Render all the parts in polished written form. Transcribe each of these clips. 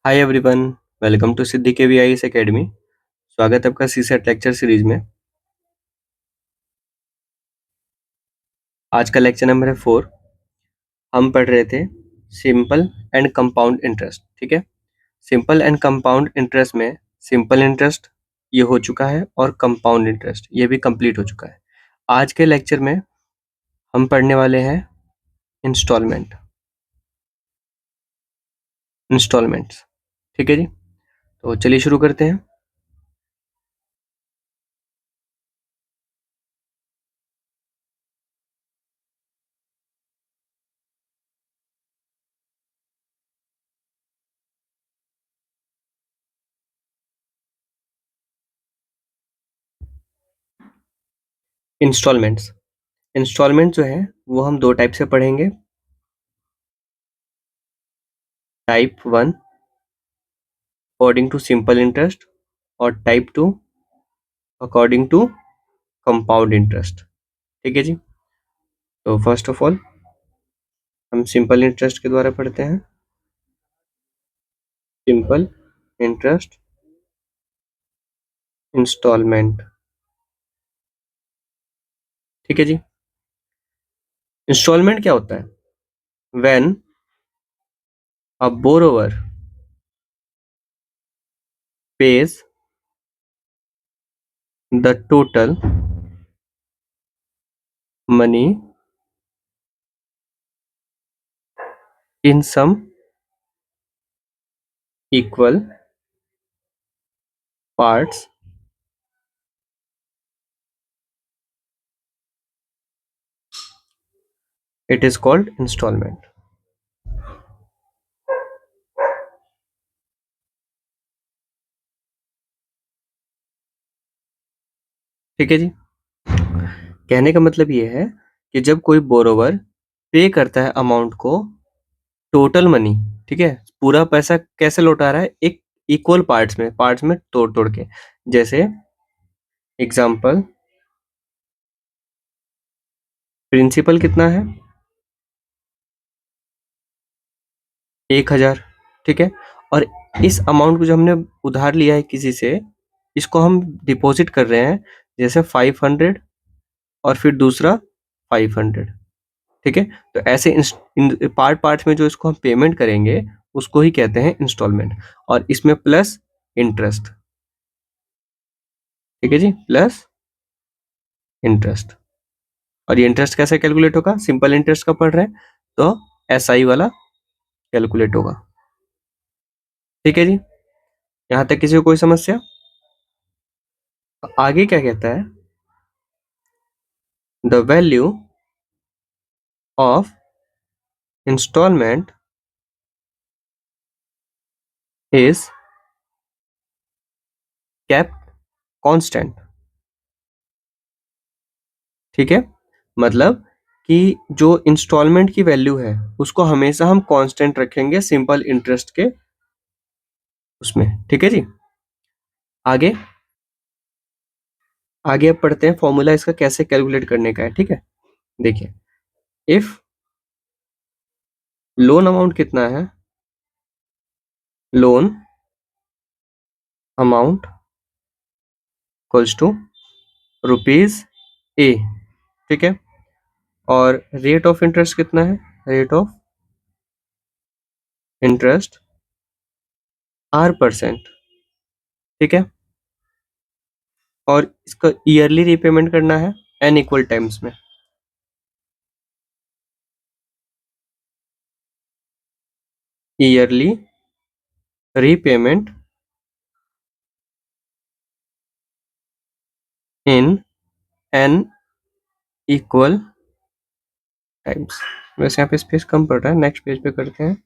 Hi everyone, welcome to सिद्धि के we I S academy. स्वागत है आपका सीसेट लेक्चर सीरीज में। आज का लेक्चर नंबर है 4। हम पढ़ रहे थे सिंपल एंड कंपाउंड इंटरेस्ट। ठीक है, सिंपल एंड कंपाउंड इंटरेस्ट में सिंपल इंटरेस्ट ये हो चुका है और कंपाउंड इंटरेस्ट ये भी कंप्लीट हो चुका है। आज के लेक्चर में हम पढ़ने वाले हैं इंस्टॉलमेंट्स। ठीक है जी, तो चलिए शुरू करते हैं। इंस्टॉलमेंट्स इंस्टॉलमेंट जो है वो हम दो टाइप से पढ़ेंगे। Type 1 according to simple interest और type 2 according to compound interest. ठीक है जी, तो फर्स्ट ऑफ ऑल हम सिंपल इंटरेस्ट के द्वारा पढ़ते हैं। Simple interest instalment. ठीक है जी, इंस्टॉलमेंट क्या होता है? When a borrower pays the total money in some equal parts, it is called installment। ठीक है जी, कहने का मतलब ये है कि जब कोई बोरोवर पे करता है अमाउंट को, टोटल मनी, ठीक है, पूरा पैसा कैसे लौटा रहा है? एक इक्वल पार्ट्स में तोड़ तोड़ के। जैसे एग्जाम्पल, प्रिंसिपल कितना है? 1000। ठीक है, और इस अमाउंट को जो हमने उधार लिया है किसी से, इसको हम डिपॉजिट कर रहे हैं। जैसे 500 और फिर दूसरा 500। ठीक है, तो ऐसे पार्ट्स में जो इसको हम पेमेंट करेंगे उसको ही कहते हैं इंस्टॉलमेंट, और इसमें प्लस इंटरेस्ट। ठीक है जी, प्लस इंटरेस्ट। और ये इंटरेस्ट कैसे कैलकुलेट होगा? सिंपल इंटरेस्ट का पढ़ रहे हैं तो एसआई वाला कैलकुलेट होगा। ठीक है जी, यहां तक किसी को कोई समस्या? आगे क्या कहता है? The value of instalment is kept constant. ठीक है, मतलब कि जो इंस्टॉलमेंट की वैल्यू है उसको हमेशा हम कांस्टेंट रखेंगे सिंपल इंटरेस्ट के उसमें। ठीक है जी, आगे आगे अब पढ़ते हैं फॉर्मूला इसका कैसे कैलकुलेट करने का है। ठीक है, देखिए, इफ लोन अमाउंट कितना है? Loan amount equals to rupees A. ठीक है, और रेट ऑफ इंटरेस्ट कितना है? Rate of interest R%। ठीक है, और इसका ईयरली रीपेमेंट करना है n इक्वल टाइम्स में। ईयरली रीपेमेंट इन n इक्वल टाइम्स। वैसे यहाँ पे स्पेस कम पड़ रहा है, नेक्स्ट पेज पे करते हैं।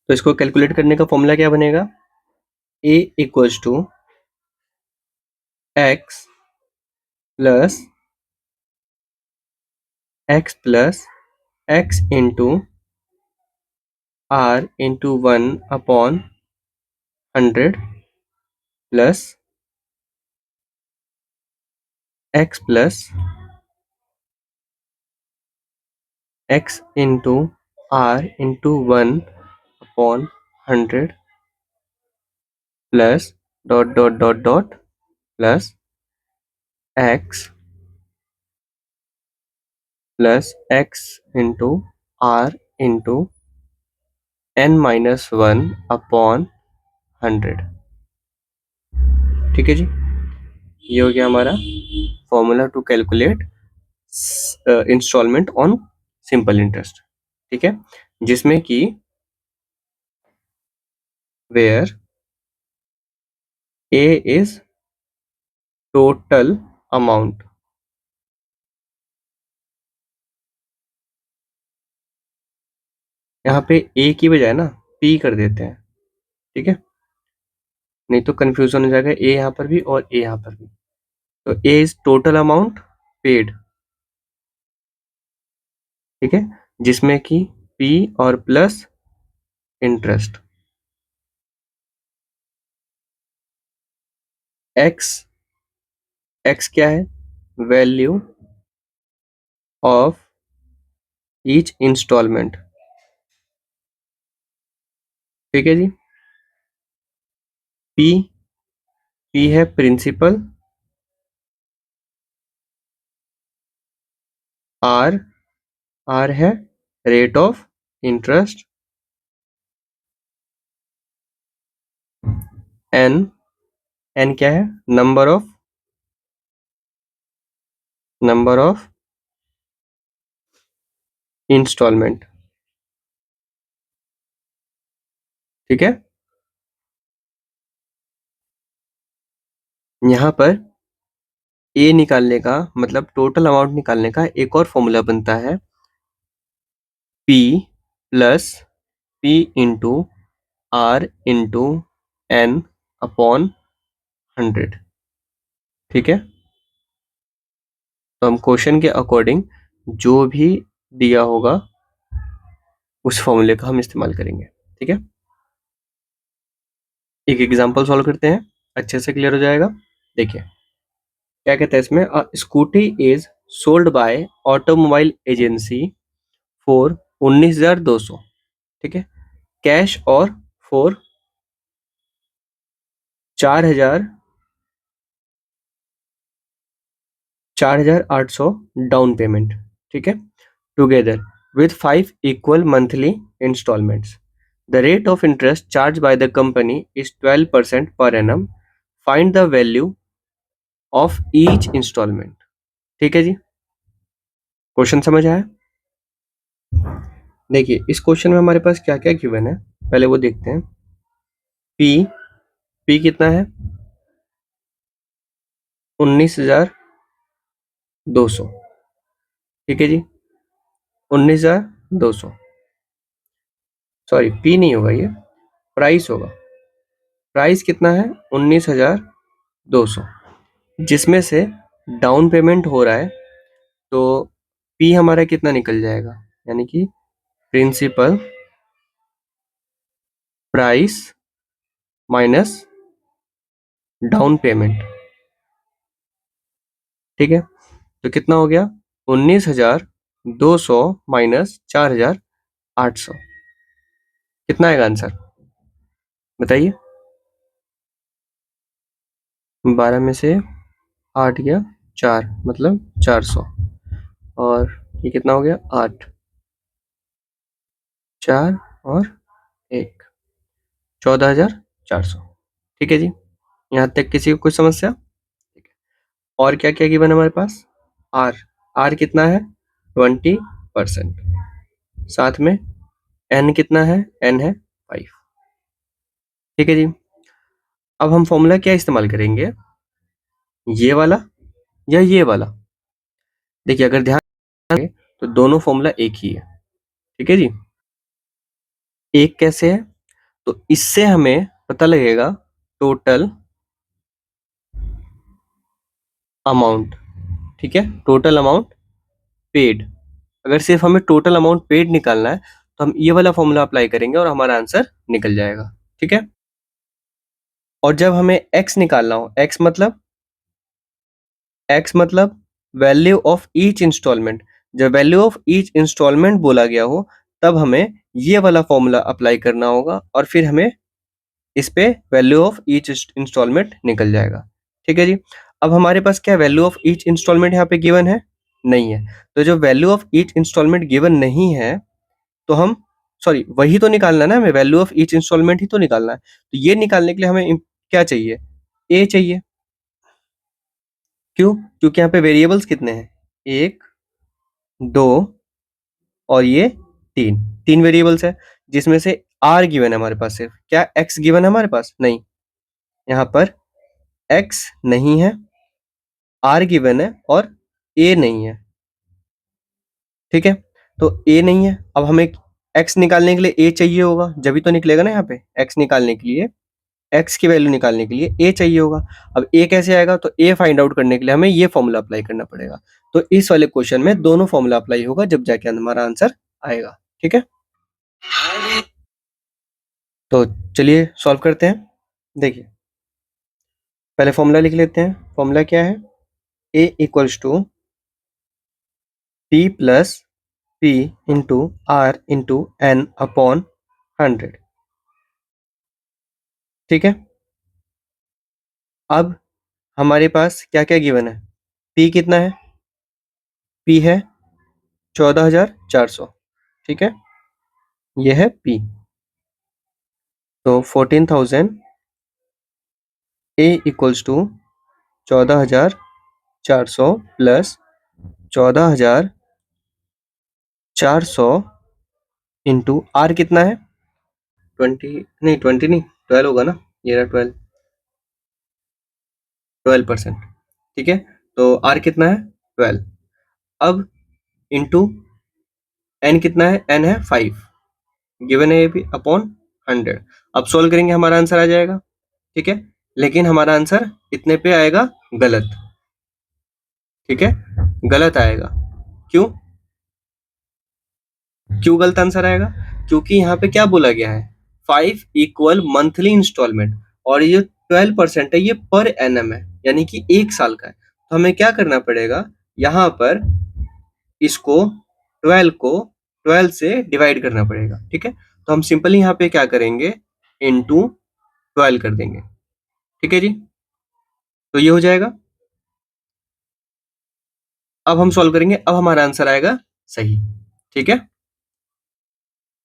तो इसको कैलकुलेट करने का फॉर्मूला क्या बनेगा? a equals to x plus x into R into 1/100। Plus x plus x into r into 1/100 plus dot dot dot dot plus x plus x into r into n-1/100। ठीक है जी, ये हो गया हमारा formula to calculate instalment on simple interest. ठीक है, जिसमें कि where a is total amount, यहाँ पे ए की बजाय ना पी कर देते हैं। ठीक है, नहीं तो कंफ्यूजन हो जाएगा, ए यहाँ पर भी और ए यहाँ पर भी। तो ए इज टोटल अमाउंट पेड। ठीक है, जिसमें कि पी और प्लस इंटरेस्ट। एक्स, एक्स क्या है? Value of each instalment. ठीक है जी, पी, पी है प्रिंसिपल, आर, आर है rate of interest, N, N क्या है? Number of instalment. ठीक है, यहाँ पर ए निकालने का मतलब टोटल अमाउंट निकालने का एक और फॉर्मूला बनता है, P plus P into R into N upon 100। ठीक है, तो हम क्वेश्चन के अकॉर्डिंग जो भी दिया होगा उस फॉर्मूले का हम इस्तेमाल करेंगे। ठीक है, एक एग्जांपल सॉल्व करते हैं, अच्छे से क्लियर हो जाएगा। देखिए क्या कहते हैं इसमें, scooty is sold by automobile agency for 19,200। ठीक है, कैश और फॉर 4,800 डाउन पेमेंट। ठीक है, together with 5 equal monthly installments. The rate of interest charged by the company is 12% per annum. Find the value of each installment. ठीक है जी, question समझ आया? देखिए इस क्वेश्चन में हमारे पास क्या क्या गिवन है, पहले वो देखते हैं। P, P कितना है? 19,200। ठीक है जी, 19,200, सॉरी P नहीं होगा, ये प्राइस होगा। प्राइस कितना है? 19,200, जिसमें से डाउन पेमेंट हो रहा है, तो P हमारा कितना निकल जाएगा, यानी कि principal price minus down payment. ठीक है, तो कितना हो गया? 19,200 माइनस 4,800, कितना आएगा आंसर बताइए? 12 में से 8 गया 4, मतलब 400, और ये कितना हो गया? 8, 4 और 1, 14,400। ठीक है जी, यहाँ तक किसी को कुछ समस्या? ठीक है, और क्या क्या गिवन है हमारे पास? आर, आर कितना है? 20%। साथ में एन कितना है? एन है 5। ठीक है जी, अब हम फॉर्मूला क्या इस्तेमाल करेंगे, ये वाला या ये वाला? देखिए अगर ध्यान दें तो दोनों फॉर्मूला एक ही है। ठीक है जी, एक कैसे है? तो इससे हमें पता लगेगा टोटल अमाउंट। ठीक है, टोटल अमाउंट पेड। अगर सिर्फ हमें टोटल अमाउंट पेड निकालना है तो हम ये वाला फॉर्मूला अप्लाई करेंगे और हमारा आंसर निकल जाएगा। ठीक है, और जब हमें x निकालना हो, x मतलब वैल्यू ऑफ ईच इंस्टॉलमेंट, जब वैल्यू ऑफ ईच इंस्टॉलमेंट बोला गया हो तब हमें ये वाला फॉर्मूला अप्लाई करना होगा और फिर हमें इस पे वैल्यू ऑफ ईच इंस्टॉलमेंट निकल जाएगा। ठीक है जी। अब हमारे पास क्या वैल्यू ऑफ ईच इंस्टॉलमेंट यहाँ पे गिवन है? नहीं है। तो जो value of each instalment given नहीं है तो हम सॉरी वही तो निकालना है ना, हमें वैल्यू ऑफ ईच इंस्टॉलमेंट ही तो निकालना है। तो ये निकालने के लिए हमें क्या चाहिए? ए चाहिए। क्यों? क्योंकि यहाँ पे वेरिएबल्स कितने हैं? एक, दो और ये तीन। तीन वेरिएबल्स है जिसमें से आर गिवन है हमारे पास सिर्फ। क्या एक्स गिवन है हमारे पास? नहीं। यहाँ पर एक्स नहीं है, आर गिवन है और ए नहीं है। ठीक है। तो ए नहीं है। अब हमें एक्स निकालने के लिए ए चाहिए होगा, जब भी तो निकलेगा ना। यहाँ पे एक्स निकालने के लिए, एक्स की वैल्यू निकालने के लिए ए चाहिए होगा। अब ए कैसे आएगा? तो ए फाइंड आउट करने के लिए हमें ये फॉर्मूला अप्लाई करना पड़ेगा। तो इस वाले क्वेश्चन में दोनों फॉर्मूला अप्लाई होगा जब जाके हमारा आंसर आएगा। ठीक है। तो चलिए सॉल्व करते हैं। देखिए पहले फॉर्मूला लिख लेते हैं। फॉर्मूला क्या है? A equals to P plus P into R into N upon 100। ठीक है। अब हमारे पास क्या क्या गिवन है? पी कितना है? पी है 14,400। ठीक है। ये है पी। तो 14,000 A equals to 14,400 plus 14,400 into R कितना है? 20 नहीं 12 होगा ना। ये रहा 12%। ठीक है। तो आर कितना है? 12। अब इंटू एन कितना है? एन है 5, गिवन है ये भी, अपॉन 100। अब सोल्व करेंगे हमारा आंसर आ जाएगा। ठीक है। लेकिन हमारा आंसर इतने पे आएगा गलत। ठीक है। गलत आएगा। क्यों? क्यों गलत आंसर आएगा? क्योंकि यहाँ पे क्या बोला गया है? 5 इक्वल मंथली इंस्टॉलमेंट, और ये 12% है, ये पर एनम है, यानी कि 1 साल का है। तो हमें क्या करना पड़ेगा? यहाँ पर इसको 12 को 12 से डिवाइड करना पड़ेगा। ठीक है। तो हम सिंपली यहाँ पे क्या करेंगे? इंटू 12 कर देंगे। ठीक है जी। तो ये हो जाएगा। अब हम सॉल्व करेंगे, अब हमारा आंसर आएगा सही। ठीक है।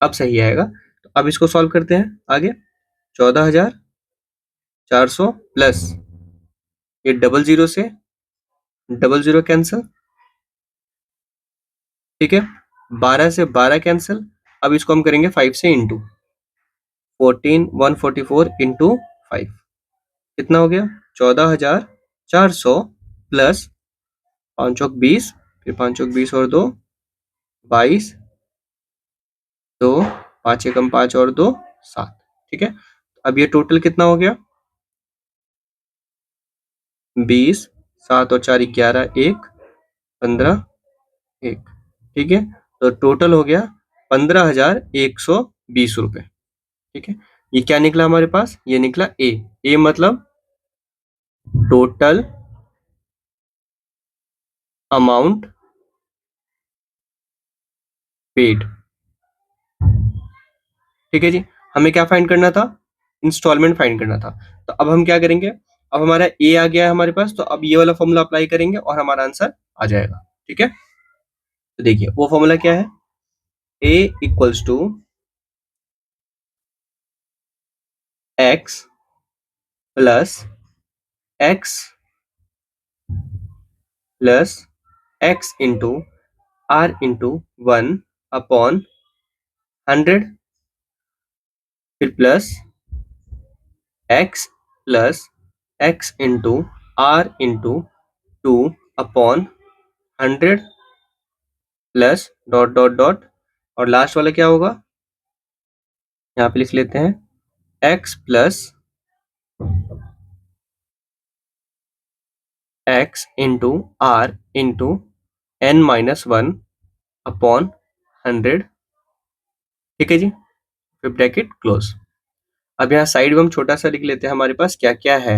अब सही आएगा। तो अब इसको सॉल्व करते हैं आगे। 14,400 प्लस ये डबल जीरो से डबल जीरो कैंसिल। ठीक है। 12 से 12 कैंसिल। अब इसको हम करेंगे 5 से इंटू। 144 इंटू 5 कितना हो गया? 14,400 प्लस 5 चौक 20, फिर 5 चौक 20 और 2 22, 2 5 एकम 5 और 2 7। ठीक है। अब ये टोटल कितना हो गया? 20, 7 और 4 11, 1 15 1। ठीक है। तो टोटल हो गया 15,120 रुपए। ठीक है। ये क्या निकला हमारे पास? ये निकला ए। ए मतलब टोटल अमाउंट पेड। ठीक है जी। हमें क्या फाइंड करना था? इंस्टॉलमेंट फाइंड करना था। तो अब हम क्या करेंगे? अब हमारा ए आ गया है हमारे पास, तो अब ये वाला फॉर्मूला अप्लाई करेंगे और हमारा आंसर आ जाएगा। ठीक है। तो देखिए वो फॉर्मूला क्या है? A equals to x plus X plus x into R into 1 upon 100, फिर plus x into R into 2 upon 100 plus dot dot dot, और लास्ट वाला क्या होगा? यहाँ पे लिख लेते हैं X plus x into R into n minus 1 upon 100। ठीक है जी। फिर ब्रैकेट क्लोज। अब यहाँ साइड में हम छोटा सा लिख लेते हैं हमारे पास क्या क्या है,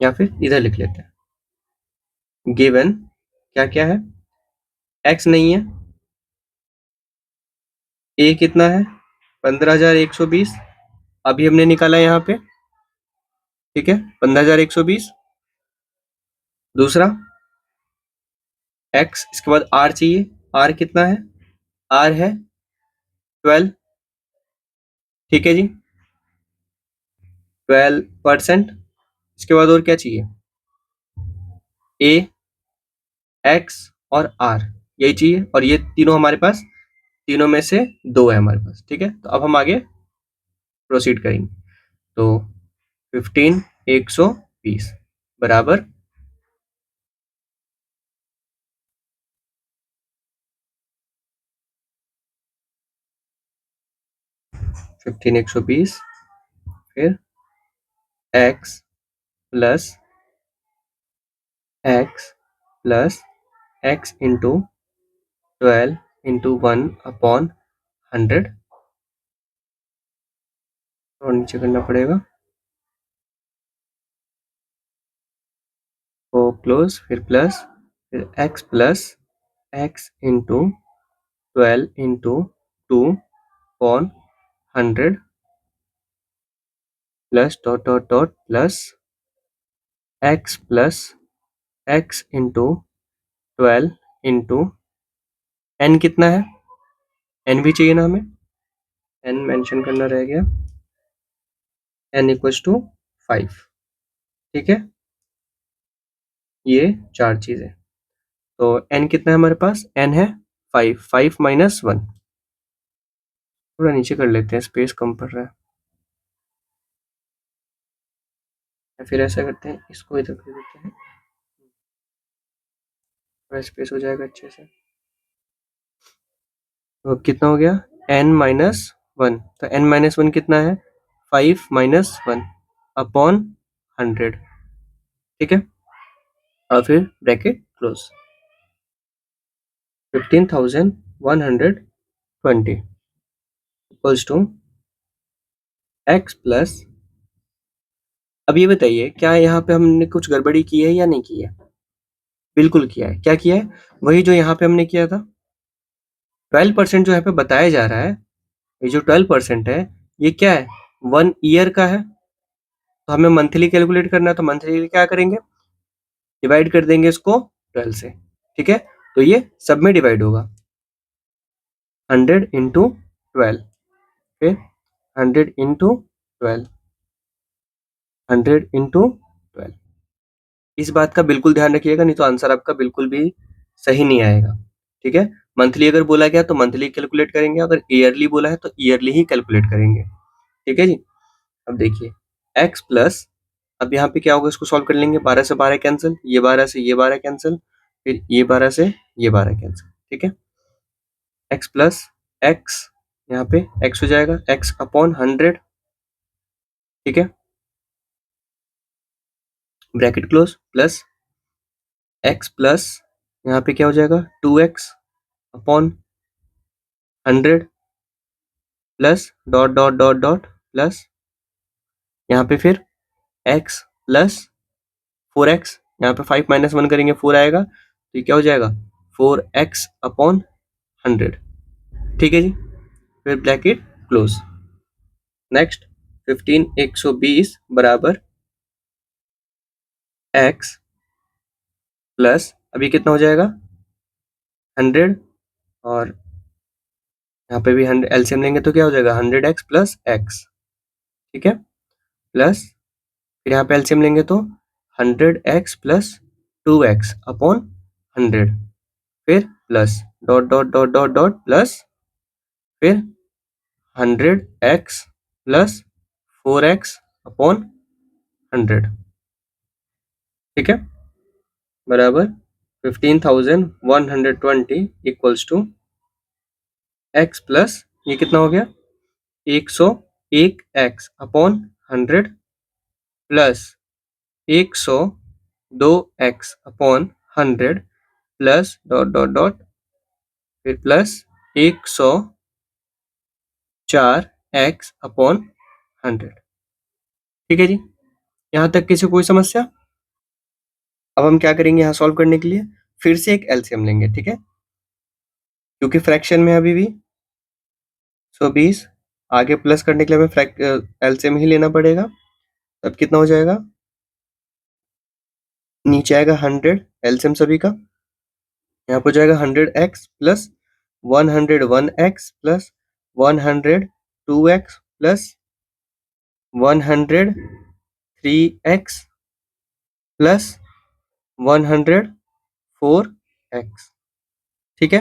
या फिर इधर लिख लेते हैं गिवन क्या क्या है। x नहीं है, a कितना है 15,120, अभी हमने निकाला यहाँ पे, ठीक है 15,120। दूसरा x, इसके बाद r चाहिए, r कितना है, r है 12, ठीक है जी 12%। इसके बाद और क्या चाहिए, a, x और r, यही चाहिए, और ये तीनों हमारे पास, तीनों में से 2 है हमारे पास, ठीक है। तो अब हम आगे प्रोसीड करेंगे। तो 15,120 बराबर 15,120 फिर x plus x into 12 into 1 upon 100, और नीचे करना पड़ेगा वो क्लोज, फिर प्लस, फिर x into 12 into 2 upon 100 plus dot dot dot plus x into 12 into n कितना है, n भी चाहिए ना हमें, n मेंशन करना रह गया, n इक्वल्स टू 5, ठीक है। ये 4 चीजें, तो n कितना है हमारे पास, n है 5, 5 माइनस 1, थोड़ा नीचे कर लेते हैं स्पेस कम पड़ रहा है, या फिर ऐसा करते हैं इसको इधर कर देते हैं, थोड़ा स्पेस हो जाएगा अच्छे से। तो कितना हो गया, n माइनस 1, तो n माइनस 1 कितना है 5 माइनस 1 अपॉन 100, ठीक है। और फिर bracket close, 15,120 equals to x plus, अब ये बताइए क्या यहाँ पे हमने कुछ गड़बड़ी की है या नहीं की है, बिल्कुल किया है। क्या किया है, वही जो यहाँ पे हमने किया था, 12% जो यहाँ पे बताया जा रहा है, ये जो 12% है ये क्या है, 1 ईयर का है, तो हमें मंथली कैलकुलेट करना है, तो मंथली क्या करेंगे, डिवाइड कर देंगे इसको 12 से, ठीक है। तो ये सब में डिवाइड होगा, 100 इंटू 12, फिर 100 इंटू 12, 100 इंटू 12। इस बात का बिल्कुल ध्यान रखिएगा, नहीं तो आंसर आपका बिल्कुल भी सही नहीं आएगा, ठीक है। मंथली अगर बोला गया तो मंथली कैलकुलेट करेंगे, अगर ईयरली बोला है तो ईयरली ही कैलकुलेट करेंगे, ठीक है जी। अब देखिए x प्लस, अब यहाँ पे क्या होगा, इसको सॉल्व कर लेंगे, 12 से 12 कैंसिल, ये 12 से ये 12 कैंसिल, फिर ये 12 से ये 12 कैंसिल, ठीक है। x प्लस x, यहाँ पे x हो जाएगा x अपॉन 100, ठीक है, bracket close, plus x plus यहाँ पे क्या हो जाएगा 2x upon 100 plus dot dot dot dot plus यहाँ पे फिर x प्लस 4x, यहाँ पे 5 माइनस 1 करेंगे 4 आएगा, तो ये क्या हो जाएगा 4x अपॉन 100, ठीक है जी, फिर ब्रैकेट क्लोज। नेक्स्ट 15,120 बराबर x प्लस, अभी कितना हो जाएगा 100, और यहाँ पे भी 100 एलसीएम लेंगे तो क्या हो जाएगा 100x प्लस x, ठीक है, प्लस फिर यहाँ पे एलसीएम लेंगे तो 100x प्लस 2x अपॉन 100, फिर plus dot dot dot dot dot plus, फिर 100x प्लस 4x अपॉन 100, ठीक है, बराबर 15,120 इक्वल्स टू x प्लस, ये कितना हो गया 101x upon 100 plus 102x upon 100 plus dot dot dot, फिर प्लस 104 एक्स अपॉन 100। ठीक है जी, यहाँ तक किसी कोई समस्या? अब हम क्या करेंगे यहाँ सॉल्व करने के लिए, फिर से एक एलसीएम लेंगे, ठीक है, क्योंकि फ्रैक्शन में अभी भी 120 आगे प्लस करने के लिए हमें एलसीएम ही लेना पड़ेगा। तब कितना हो जाएगा, नीचे आएगा 100 एलसीएम सभी का, यहाँ पर जाएगा 100x plus 101x plus 102x plus 103x plus 104x। ठीक है,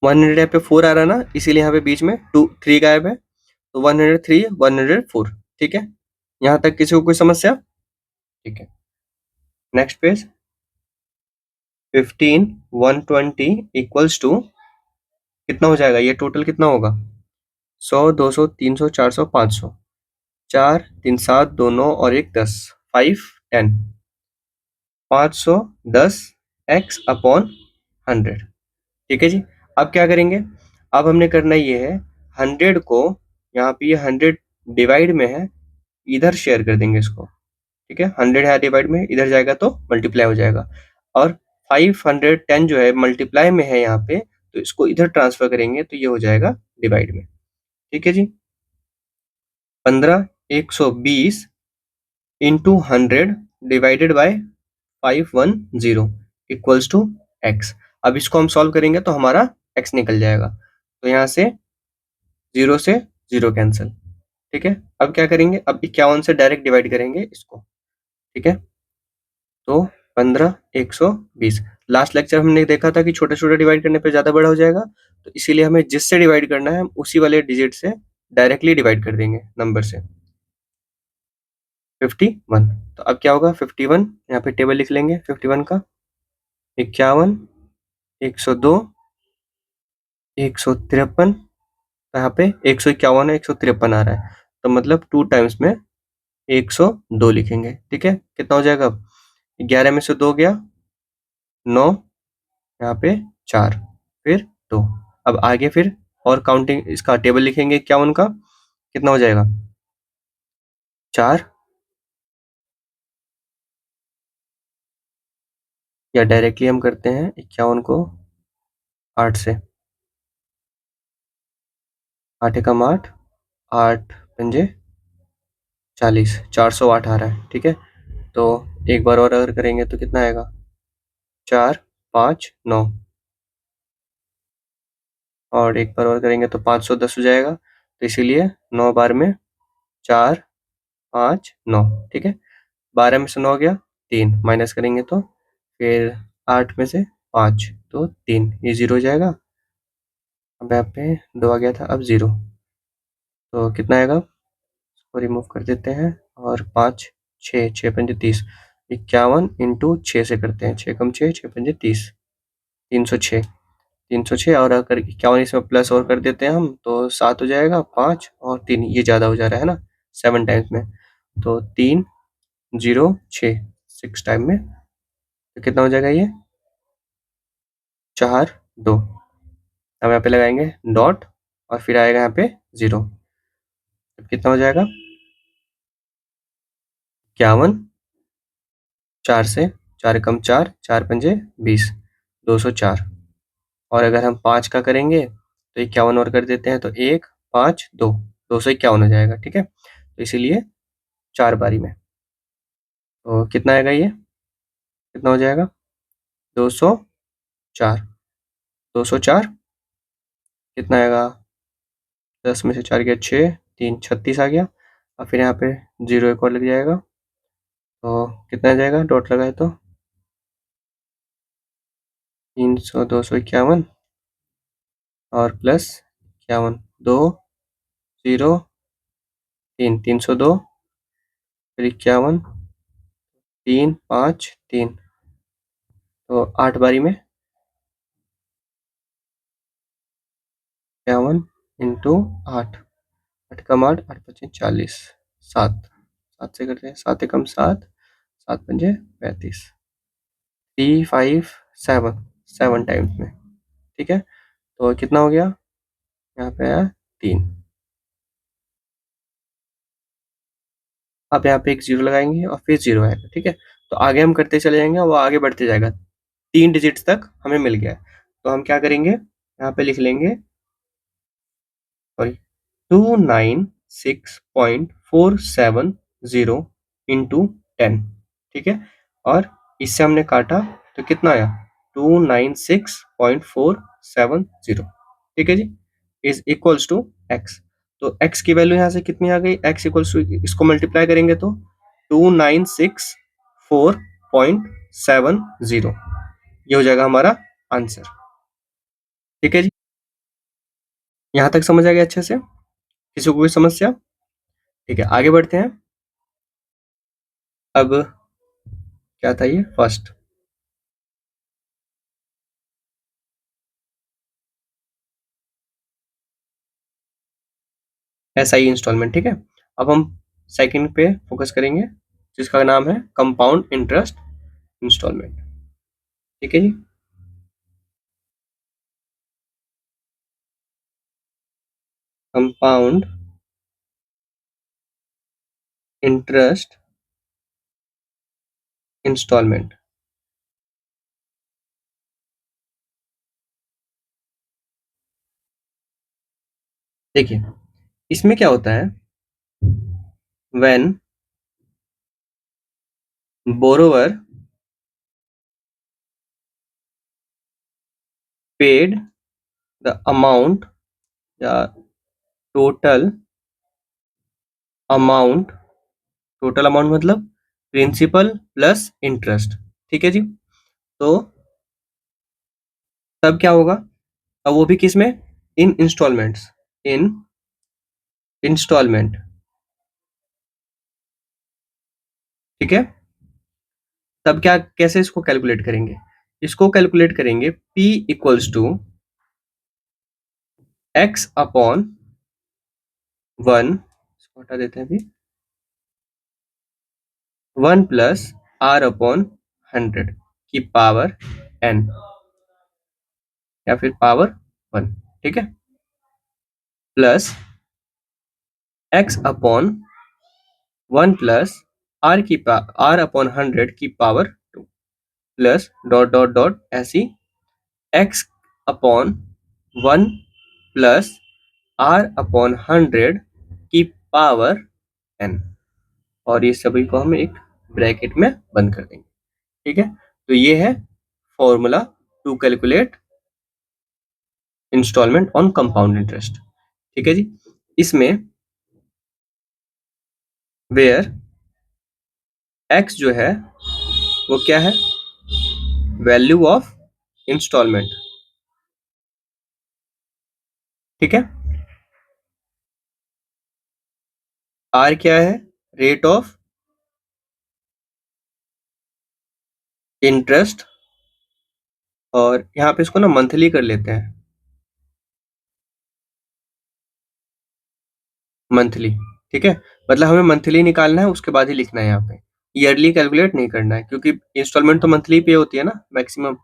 100 यहाँ पे 4 आ रहा है ना, इसीलिए यहाँ पे बीच में 3 गायब है, तो 103 104। ठीक है, यहाँ तक किसी को कोई समस्या? ठीक है, नेक्स्ट पेज। 15 120 इक्वल्स टू कितना हो जाएगा, ये टोटल कितना होगा, 100 200 300 400 500, 4 3 7 2 9 और 1 10, 5 10, 510 x अपॉन 100। ठीक है जी, अब क्या करेंगे, अब हमने करना ये है 100 को, यहाँ पे ये 100 डिवाइड में है, इधर शेयर कर देंगे इसको। ठीक है, 100 है डिवाइड में, इधर जाएगा तो मल्टीप्लाई हो जाएगा, और 510 जो है मल्टीप्लाई में है यहाँ पे, तो इसको इधर ट्रांसफर करेंगे तो ये हो जाएगा डिवाइड में। ठीक है जी, 15 120 into 100 divided by 510 equals to x। अब इसको हम सॉल्व करेंगे तो हमारा x निकल जाएगा, तो यहाँ से 0 से 0 कैंसिल। ठीक है, अब क्या करेंगे, अब 51 से डायरेक्ट डिवाइड करेंगे इसको। ठीक है, तो 15 120, लास्ट लेक्चर हमने देखा था कि छोटे छोटे डिवाइड करने पे ज़्यादा बड़ा हो जाएगा, तो इसीलिए हमें जिससे डिवाइड करना है हम उसी वाले डिजिट से डायरेक्टली डिवाइड कर देंगे नंबर से। 51, तो अब क्या होगा 51, यहाँ पे टेबल लिख लेंगे 51 का, 51 102 153, तो यहाँ पे 151 है, 153 आ रहा है, तो मतलब 2 टाइम्स में 102 लिखेंगे। ठीक है, कितना हो जाएगा, अब 11 में से 2 गया 9, यहाँ पे 4, फिर 2। अब आगे फिर और काउंटिंग इसका टेबल लिखेंगे 51 का, कितना हो जाएगा 4, या डायरेक्टली हम करते हैं 51 को 8 से, 8 एकम 8, 8 पंजे 40, 408 आ रहा है। ठीक है, तो एक बार और अगर करेंगे तो कितना आएगा, 4 5 9, और एक बार और करेंगे तो 510 हो जाएगा, तो इसीलिए 9 बार में 4 5 9। ठीक है, 12 में से 9 गया 3, माइनस करेंगे तो फिर 8 में से 5 तो 3, ये 0 हो जाएगा। अब यहाँ पे 2 आ गया था, अब 0, तो कितना आएगा, इसको रिमूव कर देते हैं, और 5 6 6 पंजे 30, 51 इंटू 6 से करते हैं, 6 कम 6 6 पंजे 30, 306, 306, और अगर 51 इसमें प्लस और कर देते हैं हम तो 7 हो जाएगा, 5 और 3, ये ज़्यादा हो जा रहा है ना 7 टाइम्स में, तो 3 0 6 6 टाइम में, तो कितना हो जाएगा ये 4 2। अब यहाँ पे लगाएंगे डॉट, और फिर आएगा यहाँ पे 0, तो कितना हो जाएगा 51, 4 से 4 कम 4 4 पंजे 20, 204, और अगर हम 5 का करेंगे तो 51 और कर देते हैं, तो 1 5 2, 251 हो जाएगा। ठीक है, तो इसीलिए 4 बारी में, तो कितना आएगा ये, कितना हो जाएगा 204, 204 कितना आएगा, 10 में से 4 गया 6, 3 36 आ गया, और फिर यहाँ पे 0 एक और लग जाएगा, तो कितना आ जाएगा, डॉट लगाए तो 300 251, और प्लस 51 2 0 3 302, फिर 51 3 5 3, तो 8 बारी में 51 इंटू 8, 8 कम 8 8 पच्चीस 40, 7 7 से करते हैं, 7 एकम 7 7 पंजे 35, 3 5 7 7 टाइम्स में। ठीक है, तो कितना हो गया, यहाँ पे आया 3। आप यहाँ पे एक 0 लगाएँगे और फिर 0 आएगा, ठीक है? तो आगे हम करते चले जाएँगे और वो आगे बढ़ते जाएगा। 3 डिजिट्स तक हमें मिल गया है। तो हम क्या करेंगे, यहाँ पे लिख लेंगे, सॉरी, 296.470 इंटू 10, ठीक है? और इससे हमने काटा तो कितना आया, 296.470, ठीक है जी, इज इक्वल्स टू एक्स। तो एक्स की वैल्यू यहाँ से कितनी आ गई, एक्स इक्वल्स टू, इसको मल्टीप्लाई करेंगे तो 296.470, ये हो जाएगा हमारा आंसर, ठीक है जी। यहाँ तक समझ आ गया अच्छे से, किसी को कोई समस्या? ठीक है, आगे बढ़ते हैं। अब क्या था, ये फर्स्ट एसआई इंस्टॉलमेंट, ठीक है। अब हम सेकंड पे फोकस करेंगे, जिसका नाम है कंपाउंड इंटरेस्ट इंस्टॉलमेंट, ठीक है जी। कंपाउंड इंटरेस्ट इंस्टॉलमेंट, देखिए इसमें क्या होता है, when borrower paid the amount या टोटल अमाउंट, टोटल अमाउंट मतलब प्रिंसिपल प्लस इंटरेस्ट, ठीक है जी। तो तब क्या होगा, अब वो भी किस में, इन इंस्टॉलमेंट्स, इन इंस्टॉलमेंट, ठीक है। तब क्या, कैसे इसको कैलकुलेट करेंगे, इसको कैलकुलेट करेंगे P equals to x upon 1, इसको हटा देते हैं अभी, 1 प्लस आर अपॉन 100 की पावर n, या फिर पावर 1, ठीक है, plus x upon 1 plus r upon 100 की power 2, plus dot dot dot ऐसी x upon 1 plus r upon 100 की पावर n, और ये सभी को हम एक ब्रैकेट में बंद कर देंगे, ठीक है। तो ये है formula to calculate instalment on compound interest, ठीक है जी। इसमें वेयर एक्स जो है वो क्या है, वैल्यू ऑफ इंस्टॉलमेंट, ठीक है। आर क्या है, रेट ऑफ इंटरेस्ट, और यहाँ पे इसको ना मंथली कर लेते हैं, मंथली, ठीक है। मतलब हमें मंथली निकालना है, उसके बाद ही लिखना है यहाँ पे, ईयरली कैलकुलेट नहीं करना है, क्योंकि इंस्टॉलमेंट तो मंथली पे होती है ना मैक्सिमम।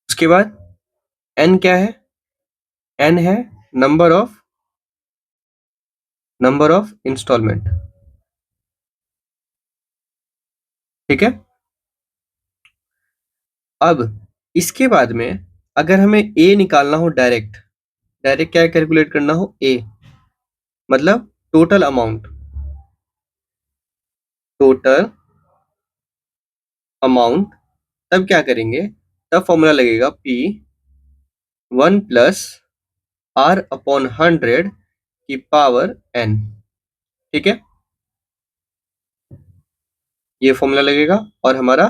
उसके बाद एन क्या है, एन है नंबर ऑफ इंस्टॉलमेंट, ठीक है। अब इसके बाद में अगर हमें ए निकालना हो, डायरेक्ट डायरेक्ट क्या कैलकुलेट करना हो, ए मतलब टोटल अमाउंट, टोटल अमाउंट, तब क्या करेंगे, तब फॉर्मूला लगेगा P 1 प्लस आर अपॉन 100 की पावर n, ठीक है। ये फॉर्मूला लगेगा और हमारा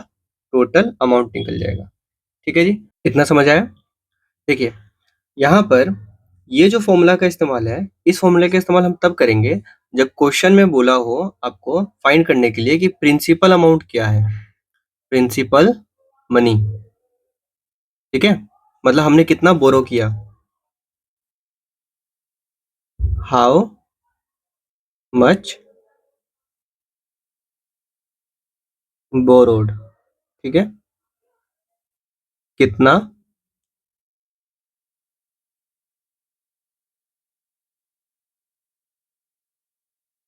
टोटल अमाउंट निकल जाएगा, ठीक है जी। इतना समझ आया? देखिए यहाँ पर ये जो फॉर्मूला का इस्तेमाल है, इस फॉर्मूले का इस्तेमाल हम तब करेंगे जब क्वेश्चन में बोला हो आपको फाइंड करने के लिए कि प्रिंसिपल अमाउंट क्या है, प्रिंसिपल मनी, ठीक है। मतलब हमने कितना बोरो किया, हाउ मच बोरोड, ठीक है, कितना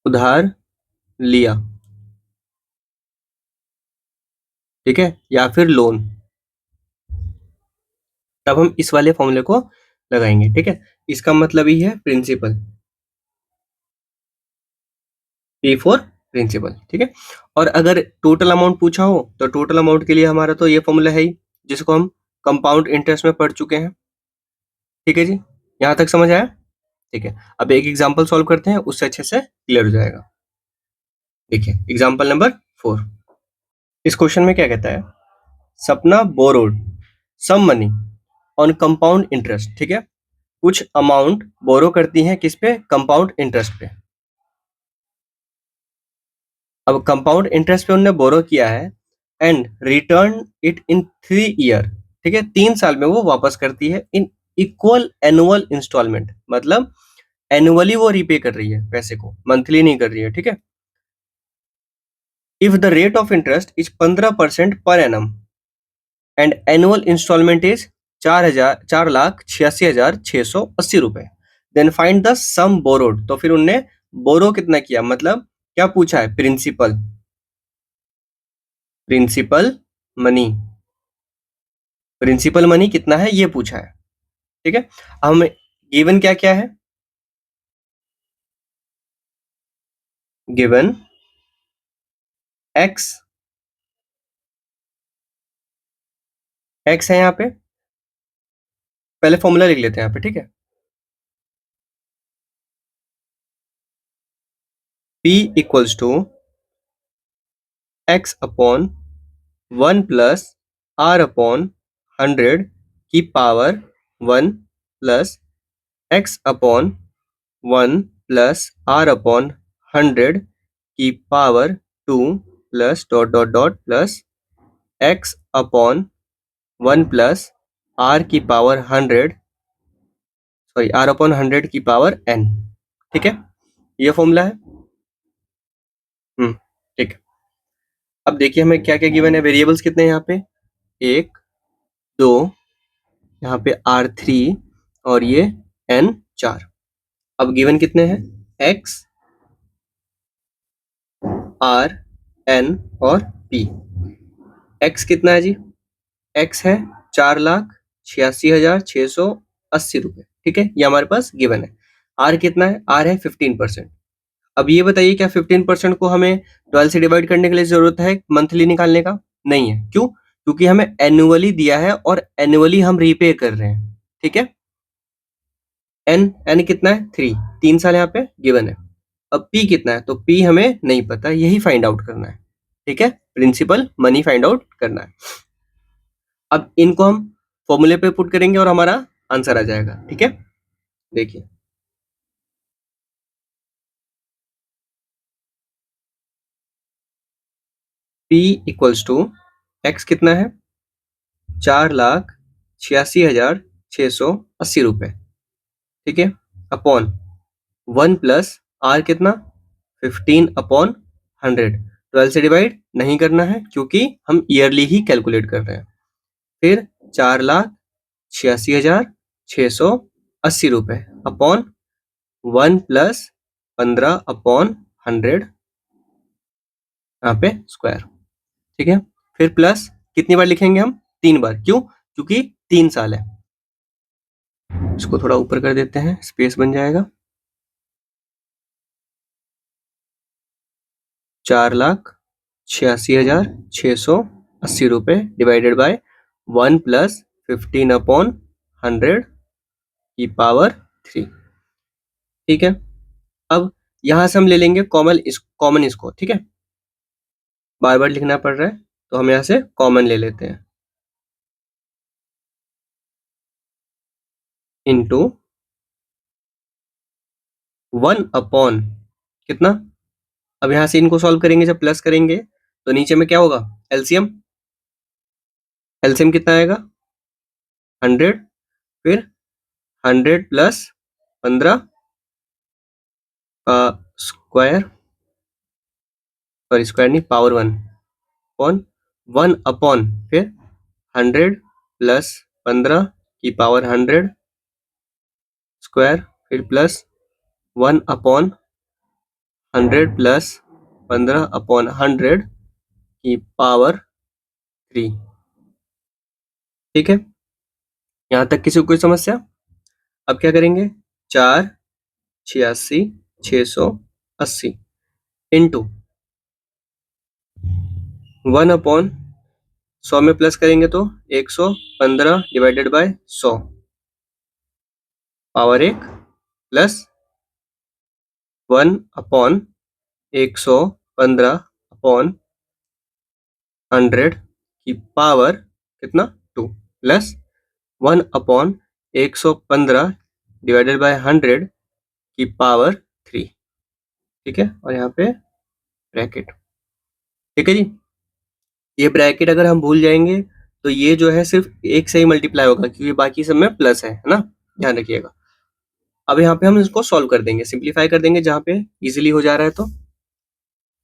उधार लिया, ठीक है, या फिर लोन, तब हम इस वाले फॉर्मूले को लगाएंगे, ठीक है। इसका मतलब ही है प्रिंसिपल, पी फॉर प्रिंसिपल, ठीक है। और अगर टोटल अमाउंट पूछा हो तो टोटल अमाउंट के लिए हमारा तो ये फॉर्मूला है ही, जिसको हम कंपाउंड इंटरेस्ट में पढ़ चुके हैं, ठीक है जी। यहां तक समझ आया? ठीक है, अब एक एग्जांपल सॉल्व करते हैं, उससे अच्छे से क्लियर हो जाएगा। देखिए एग्जांपल नंबर 4। इस क्वेश्चन में क्या कहता है, Sapna borrowed some money on compound interest, ठीक है, कुछ अमाउंट बोरो करती हैं किस पे, कंपाउंड इंटरेस्ट पे। अब कंपाउंड इंटरेस्ट पे उन्होंने बोरो किया है and return it in 3 year, ठीक है, 3 साल में वो वापस करती है इन इक्वल एनुअल इंस्टॉलमेंट, मतलब एनुअली वो रीपे कर रही है पैसे को, मंथली नहीं कर रही है, ठीक है। If the rate of interest is 15% per annum and annual installment is 4,86,680 रुपए, then find the sum borrowed. तो फिर उनने बोरो कितना किया, मतलब क्या पूछा है, principal, principal money, principal money कितना है ये पूछा है, ठीक है। हम गिवन क्या क्या है, गिवन एक्स, एक्स है यहाँ पे, पहले फॉर्मूला लिख लेते हैं यहाँ पे, ठीक है। P equals to x upon 1 plus r upon 100 की power 1 plus x upon 1 plus r upon 100 की power 2 plus dot dot dot plus x upon 1 plus r की पावर 100, सॉरी आर अपॉन 100 की पावर n, ठीक है, ये formula है। ठीक है। अब देखिए हमें क्या क्या गिवन है, वेरिएबल्स कितने हैं यहाँ पे, 1 2, यहाँ पे R3 और ये n 4। अब गिवन कितने हैं, x r n और p। x कितना है जी, x है 4,86,680 रुपए, ठीक है, ये हमारे पास गिवन है। r कितना है, r है 15%। अब ये बताइए क्या 15% को हमें 12 से डिवाइड करने के लिए जरूरत है मंथली निकालने का, नहीं है, क्यों, क्योंकि हमें एनुअली दिया है और एनुअली हम रीपे कर रहे हैं, ठीक है। एन कितना है, 3 साल यहाँ पे गिवन है। अब पी कितना है, तो पी हमें नहीं पता, यही फाइंड आउट करना है, ठीक है, प्रिंसिपल मनी फाइंड आउट करना है। अब इनको हम फॉर्मूले पे पुट करेंगे और हमारा आंसर आ जाएगा, ठीक है। देखिए P इक्वल्स टू एक्स कितना है, 4,86,680 रुपए, ठीक है, अपॉन 1 प्लस आर कितना, 15 अपॉन 100। 12 से डिवाइड नहीं करना है क्योंकि हम ईयरली ही कैलकुलेट कर रहे हैं। फिर 4,86,680 रुपए अपॉन 1 प्लस 15 अपॉन 100 यहाँ पे स्क्वायर, ठीक है। फिर प्लस कितनी बार लिखेंगे हम, 3 बार, क्यों, क्योंकि 3 साल है। इसको थोड़ा ऊपर कर देते हैं, स्पेस बन जाएगा। 4,86,680 रुपए डिवाइडेड बाय 1 प्लस 15 अपॉन 100 की पावर 3, ठीक है। अब यहां से हम ले लेंगे कॉमन इसको, ठीक है, बार बार लिखना पड़ रहा है तो हम यहाँ से कॉमन ले लेते हैं, इनटू 1 अपॉन कितना। अब यहां से इनको सॉल्व करेंगे, जब प्लस करेंगे तो नीचे में क्या होगा, एलसीएम, एलसीएम कितना आएगा 100, फिर 100 प्लस 15 का स्क्वायर, सॉरी स्क्वायर नहीं, पावर 1 अपॉन 1 अपॉन फिर 100 प्लस 15 की पावर 100 स्क्वायर, फिर प्लस 1 अपॉन 100 प्लस 15/100 की पावर 3। ठीक है, यहाँ तक किसी को कोई समस्या? अब क्या करेंगे, 4 86 680 इंटू 1/100 में प्लस करेंगे तो 115 डिवाइडेड बाय 100 पावर 1 प्लस 1/115/100 की पावर कितना 2 प्लस 1/115 डिवाइडेड बाय 100 की पावर 3। ठीक है, और यहाँ पे ब्रैकेट। ठीक है जी, ये ब्रैकेट अगर हम भूल जाएंगे तो ये जो है सिर्फ एक से ही मल्टीप्लाई होगा, क्योंकि बाकी सब में प्लस है ना, ध्यान रखिएगा। अब यहाँ पे हम इसको सॉल्व कर देंगे, सिंप्लीफाई कर देंगे जहाँ पे इजीली हो जा रहा है। तो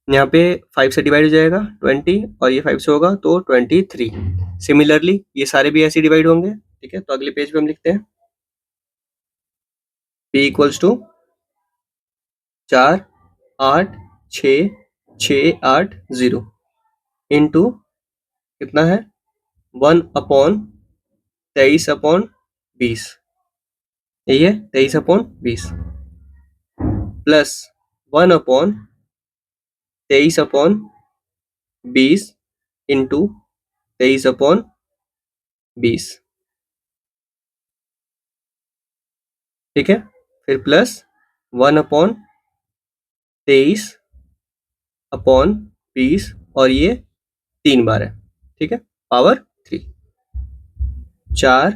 यहाँ पे 5 से डिवाइड हो जाएगा 20 और ये 5 से होगा तो 23। सिमिलरली ये सारे भी ऐसे डिवाइड होंगे। ठीक है, तो अगले पेज पे हम लिखते हैं p इक्वल्स टू 4 8 6 6 8 0 इंटू कितना है 1/23/20, यही है 23/20 प्लस 1/23/20 इंटू 23/20। ठीक है, फिर प्लस 1/23/20 और ये 3 बार है। ठीक है, पावर 3 4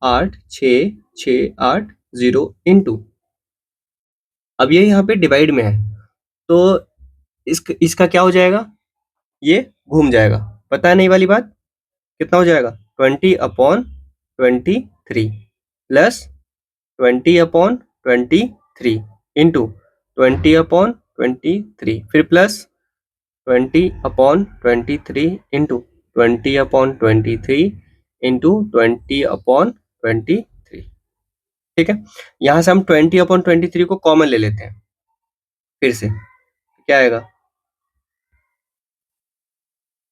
8 6 6 8 0 इंटू, अब ये यहाँ पे डिवाइड में है तो इसका क्या हो जाएगा, ये घूम जाएगा, पता है नहीं वाली बात, कितना हो जाएगा 20/23 प्लस 20/23 इंटू 20/23 फिर प्लस 20/23 इंटू 20/23 इंटू 20/23। ठीक है, यहाँ से हम 20/23 को कॉमन ले लेते हैं, फिर से क्या आएगा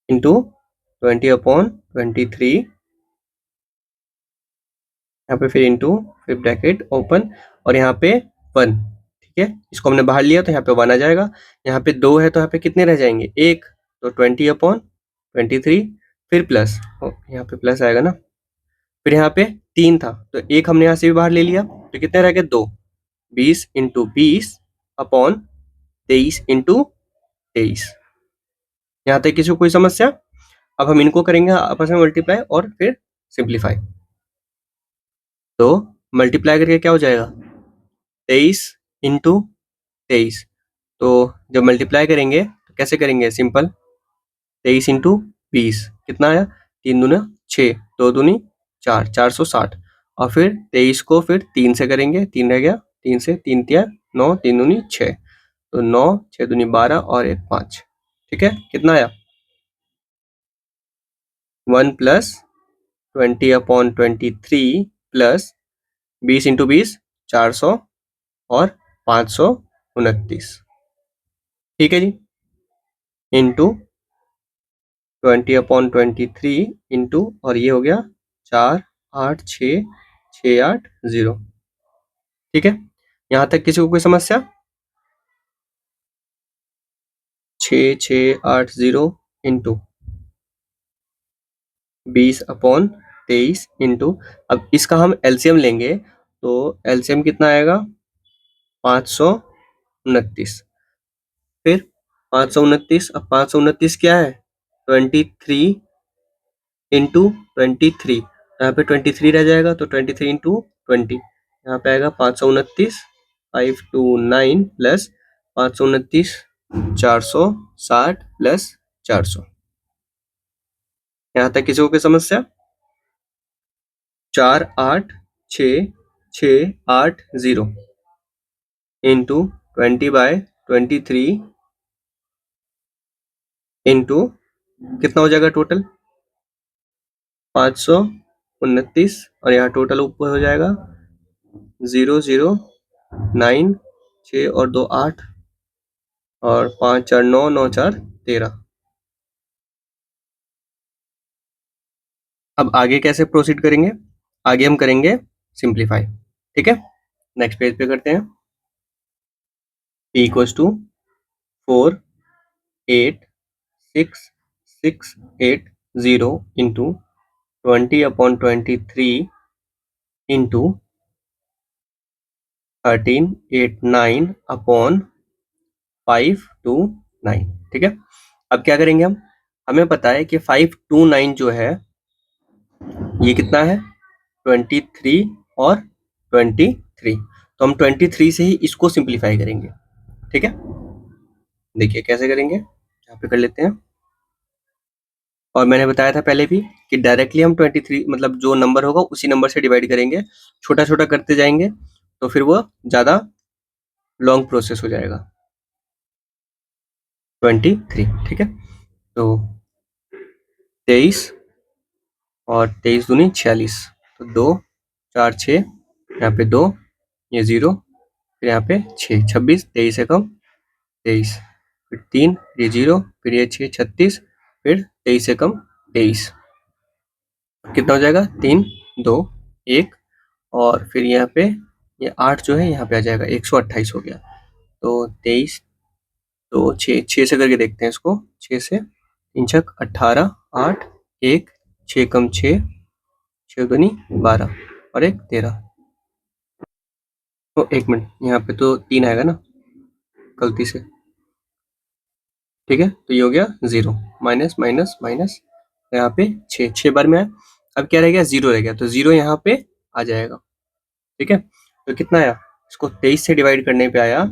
इंटू 20/23, यहाँ पे फिर इंटू फिर ब्रैकेट ओपन और यहाँ पे 1। ठीक है, इसको हमने बाहर लिया तो यहाँ पे 1 आ जाएगा, यहाँ पे 2 है तो यहाँ पे कितने रह जाएंगे 1, तो 20/23 फिर प्लस, यहाँ पे प्लस आएगा ना, फिर यहाँ पे 3 था तो 1 हमने यहाँ से भी बाहर ले लिया तो कितने रह गए 2, 20 इंटू 20/23 इंटू 23। यहाँ तक किसी को कोई समस्या? अब हम इनको करेंगे आपस में मल्टीप्लाई और फिर सिंप्लीफाई। तो मल्टीप्लाई करके क्या हो जाएगा 23 इंटू 23, तो जब मल्टीप्लाई करेंगे तो कैसे करेंगे, सिंपल 23 इंटू 20 कितना आया 3 दूना 6 2 दूनी 4 460 और फिर 23 को फिर 3 से करेंगे, 3 रह गया, 3 से 3 तिया 9 3 दूनी 6, तो 9 6 दूनी 12 और 1 5। ठीक है, कितना आया 1 प्लस 20/23 प्लस 20 इंटू 20 400 और 529। ठीक है जी, इंटू 20/23 इंटू और ये हो गया 4 8 6 6 8 0। ठीक है, यहाँ तक किसी को कोई समस्या? 6 6 8 0 इंटू 20/23 इंटू, अब इसका हम एलसीएम लेंगे तो एलसीएम कितना आएगा 529, फिर 529, अब 529 क्या है 23 इंटू 23, यहाँ पे 23 रह जाएगा तो 23 इंटू 20, यहाँ पे आएगा 529 529 प्लस 529 460 प्लस 400। यहाँ तक किसी को कोई समस्या? 4 8 6 6 8 0 इंटू 20/23 इंटू कितना हो जाएगा टोटल 529 और यहाँ टोटल ऊपर हो जाएगा 0 0 9 6 और 2 8 और 5 4 9, 9 4 13। अब आगे कैसे प्रोसीड करेंगे? आगे हम करेंगे सिंप्लीफाई, ठीक है? नेक्स्ट पेज पे करते हैं। p equals to 4 8 6 6 8 0 into 20/23 into 13 8 9 upon 5 2 9, ठीक है? अब क्या करेंगे हम? हमें पता है कि 5 2 9 जो है ये कितना है? 23 और 23। तो हम 23 से ही इसको सिंप्लीफाई करेंगे, ठीक है? देखिए कैसे करेंगे, यहाँ पे कर लेते हैं। और मैंने बताया था पहले भी कि डायरेक्टली हम 23 मतलब जो नंबर होगा उसी नंबर से डिवाइड करेंगे, छोटा छोटा करते जाएंगे तो फिर वो ज़्यादा लॉन्ग प्रोसेस हो जाएगा। 23, ठीक है? तो 23 और 23 दूनी 46, तो 2 4 6, यहाँ पे 2, ये 0, फिर यहाँ पे 6 26, 23 से कम 23, फिर 3, ये 0, फिर ये 6 36, फिर 23 से कम 23, कितना हो जाएगा? 3 2 1, और फिर यहाँ पे ये 8 जो है यहाँ पे आ जाएगा, 128 हो गया। तो 23 तो 6 से करके देखते हैं इसको, 6 से 3 छक 18 8 1 6 कम 6 6 दूनी 12 और 1 13। तो 1 मिनट, यहाँ पे तो 3 आएगा ना गलती से, ठीक है? तो ये हो गया 0 माइनस माइनस माइनस, यहाँ पे 6 बार में आया। अब क्या रह गया? 0 रह गया, तो 0 यहाँ पे आ जाएगा, ठीक है? तो कितना आया? इसको 23 से डिवाइड करने पे आया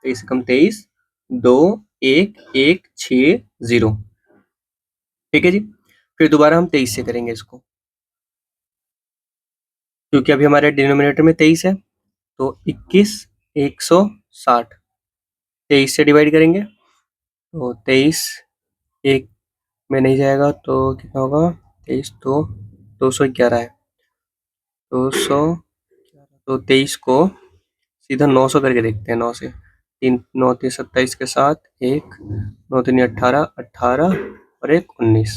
23 से कम 23 2 1 1 6 0, ठीक है जी? फिर दोबारा हम 23 से करेंगे इसको, क्योंकि अभी हमारे डिनोमिनेटर में 23 है, तो 21 160 23 से डिवाइड करेंगे, तो 23 1 में नहीं जाएगा, तो कितना होगा? 23 तो 211 है, 200, तो 23 को सीधा 900 करके देखते हैं। 9 से 3 9 3 27 के साथ 1 9 3 18 18 और 1 19,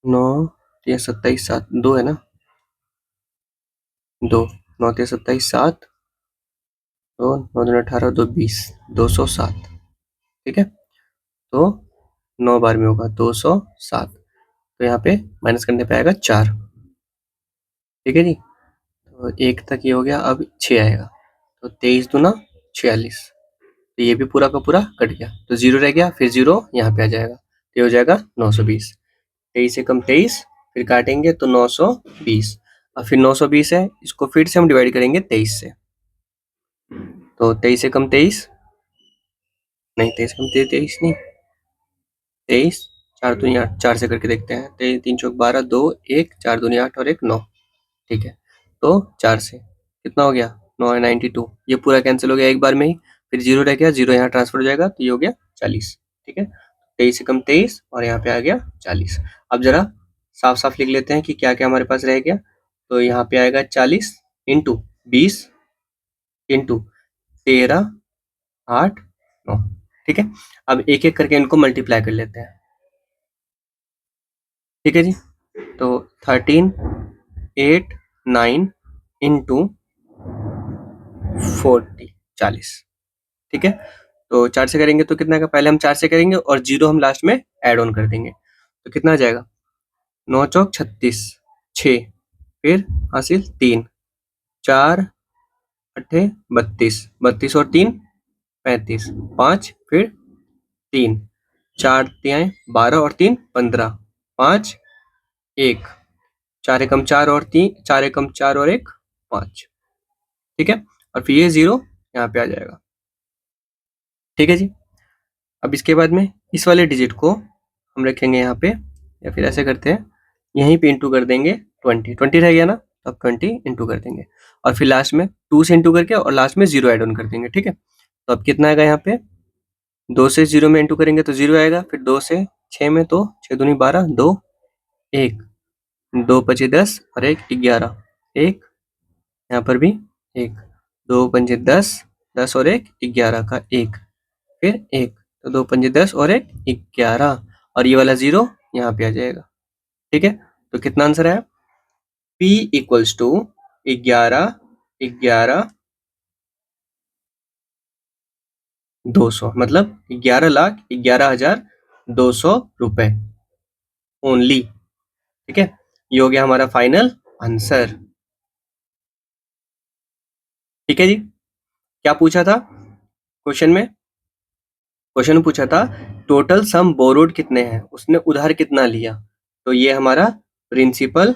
9 3 27 7 2 है ना, 2 9 3 27 7 2 9 3 18 2 20 207, ठीक है? तो 9 बार में होगा 207, तो यहाँ पे माइनस करने पे आएगा 4, ठीक है जी? तो 1 तक ये हो गया, अब 6 आएगा, तो 23 दूना 46, तो ये भी पूरा का पूरा कट गया, तो 0 रह गया, फिर 0 यहाँ पे आ जाएगा, तो ये हो जाएगा 920। 23 से कम 23, फिर काटेंगे तो 920, और फिर 920 है, इसको फिर से हम डिवाइड करेंगे 23 से, तो 23 से कम 23 नहीं, 23 से कम 23 नहीं, 23 4 दूनी 8, 4 से करके देखते हैं। 23 3 चौक 12 2 1 4 दूनी 8 और 1 9, ठीक है? तो 4 से कितना हो गया? 9 92, ये पूरा कैंसिल हो गया एक बार में ही, फिर 0 रह गया, 0 यहाँ ट्रांसफर हो जाएगा, तो ये हो गया 40, ठीक है? 23 से कम 23 और यहाँ पे आ गया 40। अब जरा साफ साफ लिख लेते हैं कि क्या क्या हमारे पास रह गया। तो यहाँ पे आएगा 40 इंटू 20 इंटू 13 8 9, ठीक है? अब एक एक करके इनको मल्टीप्लाई कर लेते हैं, ठीक है जी? तो 13 8 9 इंटू 40 40, ठीक है? तो 4 से करेंगे तो कितना का? पहले हम 4 से करेंगे और 0 हम लास्ट में ऐड ऑन कर देंगे, तो कितना आ जाएगा? 9 चौक 36 6, फिर हासिल 3 4 अट्ठे 32 32 और 3 35 5, फिर 3 4 तियाएं 12 और 3 15 5 1 4 एकम 4 और 3 4 एकम 4 और 1 5, ठीक है? और फिर ये 0 यहाँ पे आ जाएगा, ठीक है जी? अब इसके बाद में इस वाले डिजिट को हम रखेंगे यहाँ पे, या फिर ऐसे करते हैं, यहीं पे इंटू कर देंगे 20 20 रह गया ना, तो अब 20 इंटू कर देंगे, और फिर लास्ट में 2 से इंटू करके और लास्ट में 0 ऐड ऑन कर देंगे, ठीक है? तो अब कितना आएगा? यहाँ पे 2 से 0 में इंटू करेंगे तो 0 आएगा, फिर 2 से 6 में तो 6 दूनी 12 2 1 2 पचे 10 और 1 11 1, यहाँ पर भी 1 2 पंजे 10 10 और 1 11 का 1, फिर 1, तो 2 पंजे 10 और 1 11, और ये वाला 0 यहाँ पे आ जाएगा। ठीक है, तो कितना आंसर है? P इक्वल्स टू 11 11 200, मतलब 11,11,200 रुपए ओनली। ठीक है, ये हो गया हमारा फाइनल आंसर। ठीक है जी, क्या पूछा था क्वेश्चन में? क्वेश्चन में पूछा था टोटल सम बोरोड कितने हैं, उसने उधार कितना लिया। तो ये हमारा प्रिंसिपल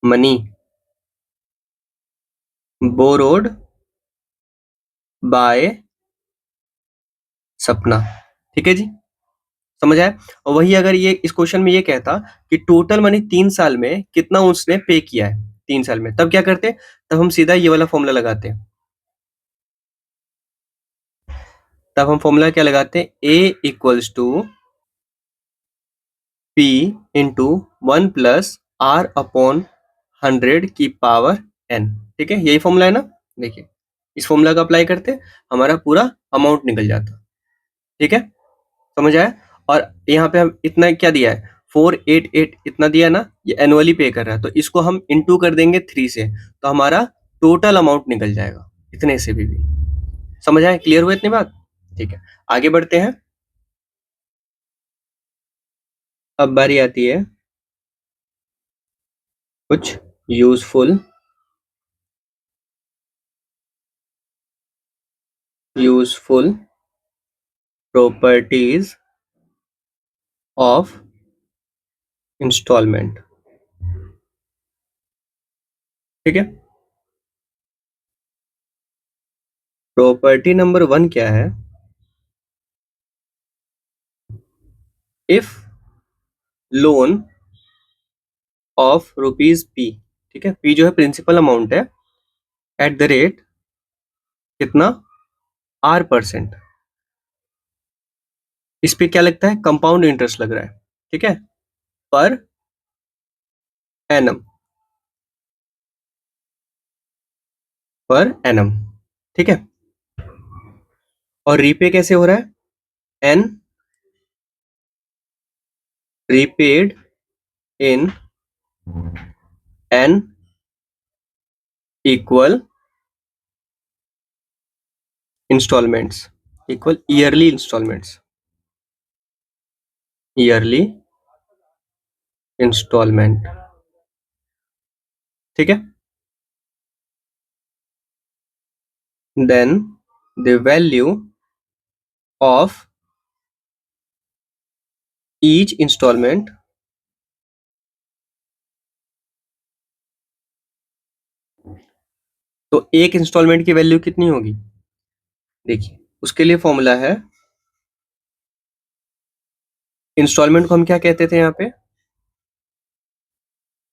मनी बोरोड बाय सपना। ठीक है जी, समझ आया? और वही अगर ये इस क्वेश्चन में ये कहता कि टोटल मनी 3 साल में कितना उसने पे किया है 3 साल में, तब क्या करते? तब हम सीधा ये वाला फॉर्मूला लगाते। तब हम फॉर्मूला क्या लगाते? A equals to P into 1 plus R upon 100 की पावर n। ठीक है, यही फॉर्मूला है ना? देखिए, इस फॉर्मूला का अप्लाई करते हमारा पूरा अमाउंट निकल जाता। ठीक है, समझ आया? और यहाँ पे हम इतना क्या दिया है, 488 इतना दिया ना, ये एनुअली पे कर रहा है, तो इसको हम इनटू कर देंगे 3 से, तो हमारा टोटल अमाउंट निकल जाएगा इतने से भी। समझ आया? क्लियर हुआ इतनी बात? ठीक है, आगे बढ़ते हैं। अब बारी आती है कुछ यूजफुल प्रॉपर्टीज ऑफ इंस्टॉलमेंट। ठीक है, प्रॉपर्टी नंबर 1 क्या है? If loan of rupees P, ठीक है, P जो है प्रिंसिपल अमाउंट है, एट द रेट कितना R%, इस पे क्या लगता है? कंपाउंड इंटरेस्ट लग रहा है। ठीक है, पर एनम, पर एनम। ठीक है, और रीपे कैसे हो रहा है? N repaid in n equal installments, equal yearly installments, yearly instalment. ठीक है, then the value of each instalment तो एक इंस्टॉलमेंट की वैल्यू कितनी होगी? देखिए, उसके लिए फॉर्मूला है, इंस्टॉलमेंट को हम क्या कहते थे यहाँ पे?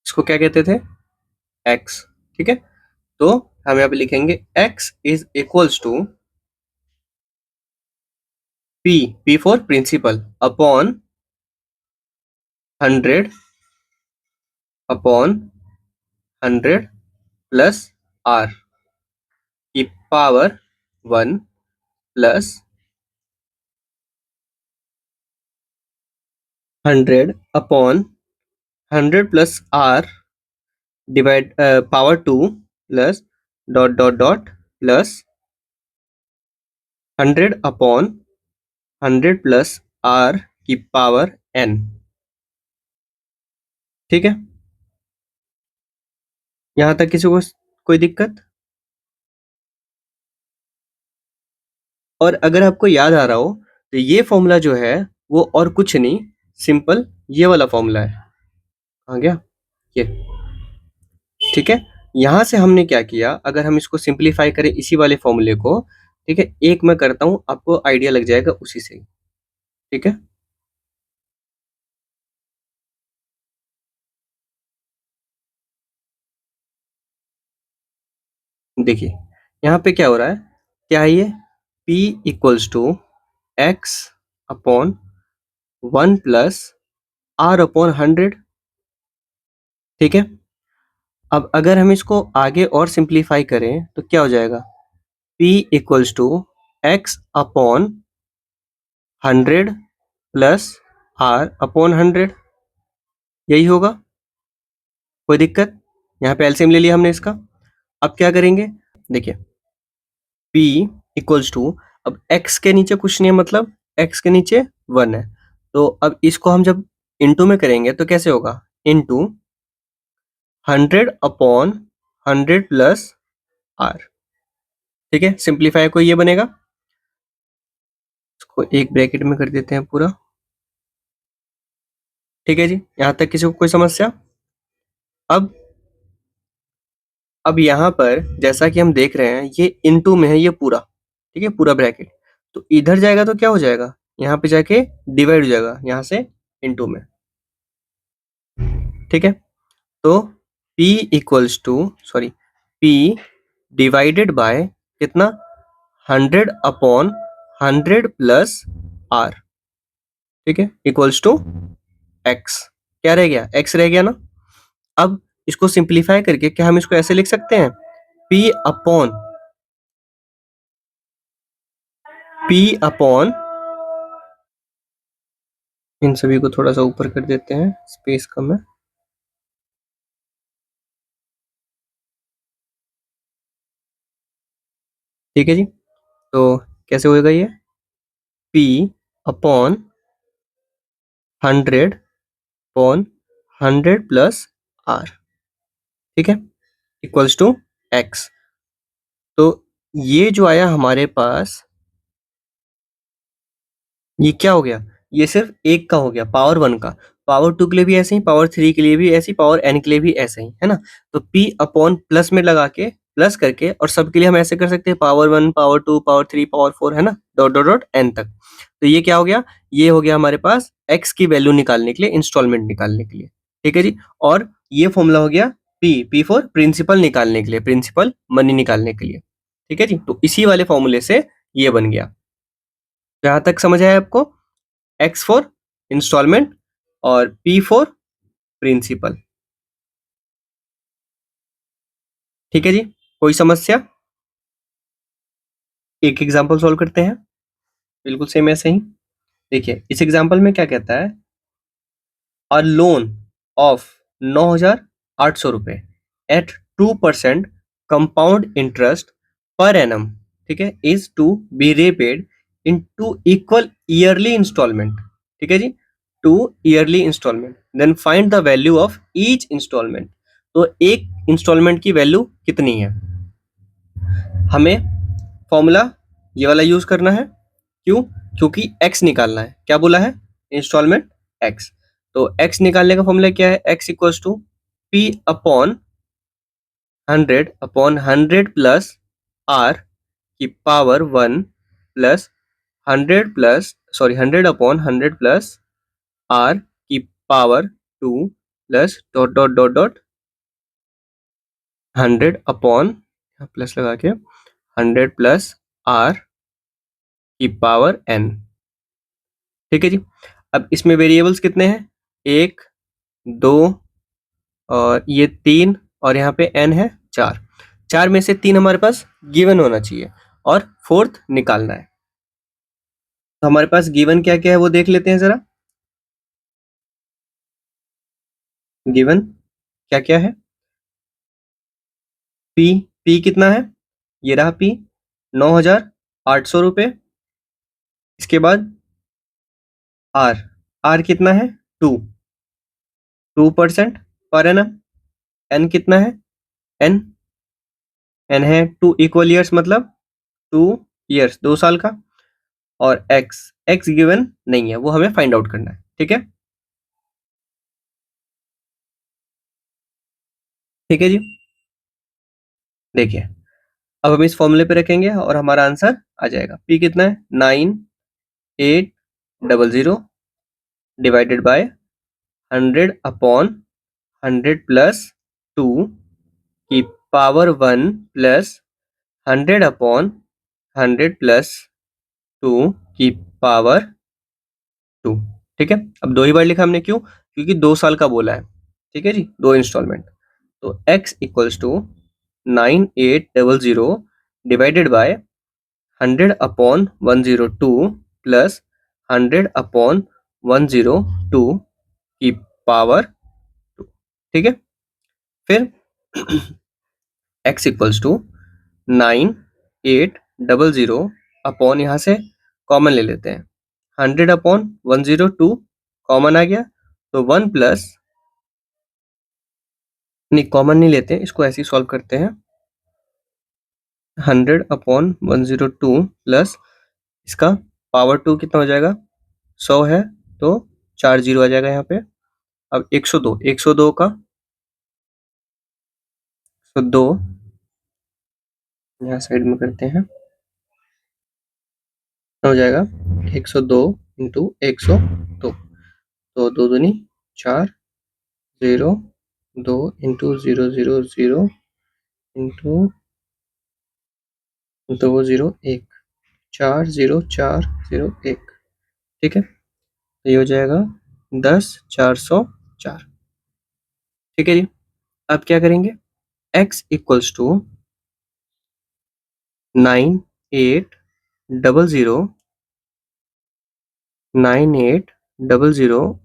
इसको क्या कहते थे? एक्स। ठीक है, तो हम यहाँ पे लिखेंगे x is equals to p for principal upon 100 upon 100 plus r की power 1 plus 100 upon 100 plus r divide power 2 plus dot dot dot plus 100 upon 100 plus r की पावर n। ठीक है, यहां तक किसी को कोई दिक्कत? और अगर आपको याद आ रहा हो तो ये फॉर्मूला जो है वो और कुछ नहीं, सिंपल ये वाला फॉर्मूला है। आ गया ये? ठीक है, यहां से हमने क्या किया, अगर हम इसको सिंप्लीफाई करें इसी वाले फॉर्मूले को, ठीक है, एक मैं करता हूं, आपको आइडिया लग जाएगा उसी से। ठीक है, देखिए यहाँ पे क्या हो रहा है, क्या है ये? P equals to x upon 1 plus R upon 100। ठीक है, अब अगर हम इसको आगे और सिंप्लीफाई करें तो क्या हो जाएगा? P equals to x upon 100 plus R upon 100, यही होगा। कोई दिक्कत? यहाँ पे एलसीएम ले लिया हमने इसका। अब क्या करेंगे, देखिए P इक्वल्स टू, अब x के नीचे कुछ नहीं है, मतलब x के नीचे 1 है, तो अब इसको हम जब इनटू में करेंगे तो कैसे होगा, इनटू 100 अपॉन 100 प्लस R। ठीक है, सिंप्लीफाई को ये बनेगा, इसको एक ब्रैकेट में कर देते हैं पूरा। ठीक है जी, यहां तक किसी को कोई समस्या? अब यहाँ पर जैसा कि हम देख रहे हैं ये इनटू में है, ये पूरा, ठीक है, पूरा ब्रैकेट, तो इधर जाएगा तो क्या हो जाएगा, यहाँ पे जाके डिवाइड हो जाएगा यहाँ से इनटू में। ठीक है, तो P equals to, sorry, P divided by कितना, 100 अपॉन 100 प्लस R, ठीक है, इक्वल्स टू x। क्या रह गया, x रह गया ना। अब इसको सिंप्लीफाई करके क्या हम इसको ऐसे लिख सकते हैं, P अपॉन, इन सभी को थोड़ा सा ऊपर कर देते हैं, स्पेस कम है। ठीक है जी, तो कैसे होएगा ये, P upon 100 upon 100 plus R, ठीक है, इक्वल्स टू x। तो ये जो आया हमारे पास, ये क्या हो गया, ये सिर्फ एक का हो गया, पावर 1 का। पावर 2 के लिए भी ऐसे ही, पावर 3 के लिए भी ऐसे ही, पावर n के लिए भी ऐसे ही, है ना। तो p अपॉन प्लस में लगा के, प्लस करके, और सबके लिए हम ऐसे कर सकते हैं, पावर 1, पावर 2, पावर 3, पावर 4, है ना, डॉट डॉट डॉट n तक। तो ये क्या हो गया, ये हो गया हमारे पास x की वैल्यू निकालने के लिए, इंस्टॉलमेंट निकालने के लिए। ठीक है जी, और ये फॉर्मूला हो गया p फॉर प्रिंसिपल निकालने के लिए, प्रिंसिपल मनी निकालने के लिए। ठीक है जी, तो इसी वाले फॉर्मूले से ये बन गया। जहां तक समझ आया आपको, X फॉर इंस्टॉलमेंट और P फॉर प्रिंसिपल। ठीक है जी, कोई समस्या? एक एग्जांपल सॉल्व करते हैं, बिल्कुल सेम ऐसे ही। देखिए इस एग्जांपल में क्या कहता है, अ लोन ऑफ 9,800 रुपए एट 2% कंपाउंड इंटरेस्ट पर एनम, ठीक है, is to be repaid in two equal yearly instalment. ठीक है जी, two yearly instalment, then find the value of each instalment. तो एक इंस्टॉलमेंट की वैल्यू कितनी है, हमें फॉर्मूला ये वाला यूज करना है। क्यों, क्योंकि x निकालना है, क्या बोला है, इंस्टॉलमेंट x। तो x निकालने का फॉर्मूला क्या है, x equals to p upon 100 plus r की power 1 plus 100 upon 100 plus r की power 2 plus dot dot dot dot 100 upon, plus लगा के, 100 प्लस r की पावर n। ठीक है जी, अब इसमें वेरिएबल्स कितने हैं, 1, 2 और ये 3, और यहाँ पे n है 4। 4 में से 3 हमारे पास गिवन होना चाहिए और फोर्थ निकालना है। तो हमारे पास गिवन क्या क्या है वो देख लेते हैं जरा। गिवन क्या क्या है, p कितना है, ये रहा p, 9,800 रुपए। इसके बाद r कितना है, 2% पर एनम। n कितना है, n है 2 इक्वल ईयर्स, मतलब 2 ईयर्स, 2 साल का। और x गिवन नहीं है, वो हमें फाइंड आउट करना है। ठीक है, ठीक है जी, देखिए अब हम इस फॉर्मूले पे रखेंगे और हमारा आंसर आ जाएगा। p कितना है, 9,800 डिवाइडेड बाय 100 अपॉन 100 प्लस 2 की पावर 1 प्लस 100 अपॉन 100 प्लस 2 की पावर 2। ठीक है, अब 2 ही बार लिखा हमने, क्यों, क्योंकि 2 साल का बोला है। ठीक है जी, 2 इंस्टॉलमेंट। तो x equals to 9,800 divided by 100/102 plus 100/102 की पावर 2। ठीक है, फिर x इक्वल्स टू 9800 अपॉन, यहाँ से कॉमन ले लेते हैं, 100/102 कॉमन आ गया, तो 1 प्लस, नहीं कॉमन नहीं लेते, इसको ऐसे ही सॉल्व करते हैं, 100/102 प्लस इसका पावर 2 कितना हो जाएगा, 100 है तो 4 जीरो आ जाएगा यहाँ पे। अब 102 का 102 यहाँ साइड में करते हैं, हो जाएगा 102 इंटू 102, तो 2 दूनी 4, 0 2 इंटू 0 0 0 इंटू 2 0 1, 4 0 4 0 1। ठीक है, तो ये हो जाएगा 10,404। ठीक है जी, अब क्या करेंगे, x इक्वल्स टू 9800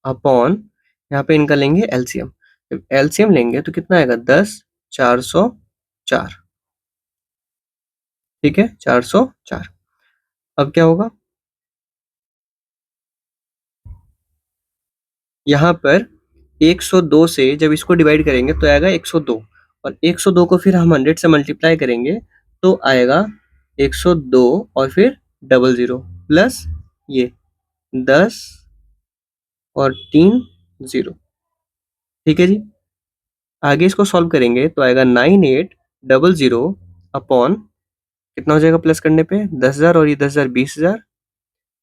अपॉन, यहाँ पे इनका लेंगे एलसीएम, जब एलसीएम लेंगे तो कितना आएगा, 10,404। ठीक है, 404। अब क्या होगा, यहाँ पर 102 से जब इसको डिवाइड करेंगे तो आएगा 102, और 102 को फिर हम 100 से मल्टीप्लाई करेंगे तो आएगा 102 और फिर 00 प्लस ये 10 और 3 0। ठीक है जी, आगे इसको सॉल्व करेंगे तो आएगा 9800 अपॉन, कितना हो जाएगा प्लस करने पे, 10,000 और ये 10,000 20,000,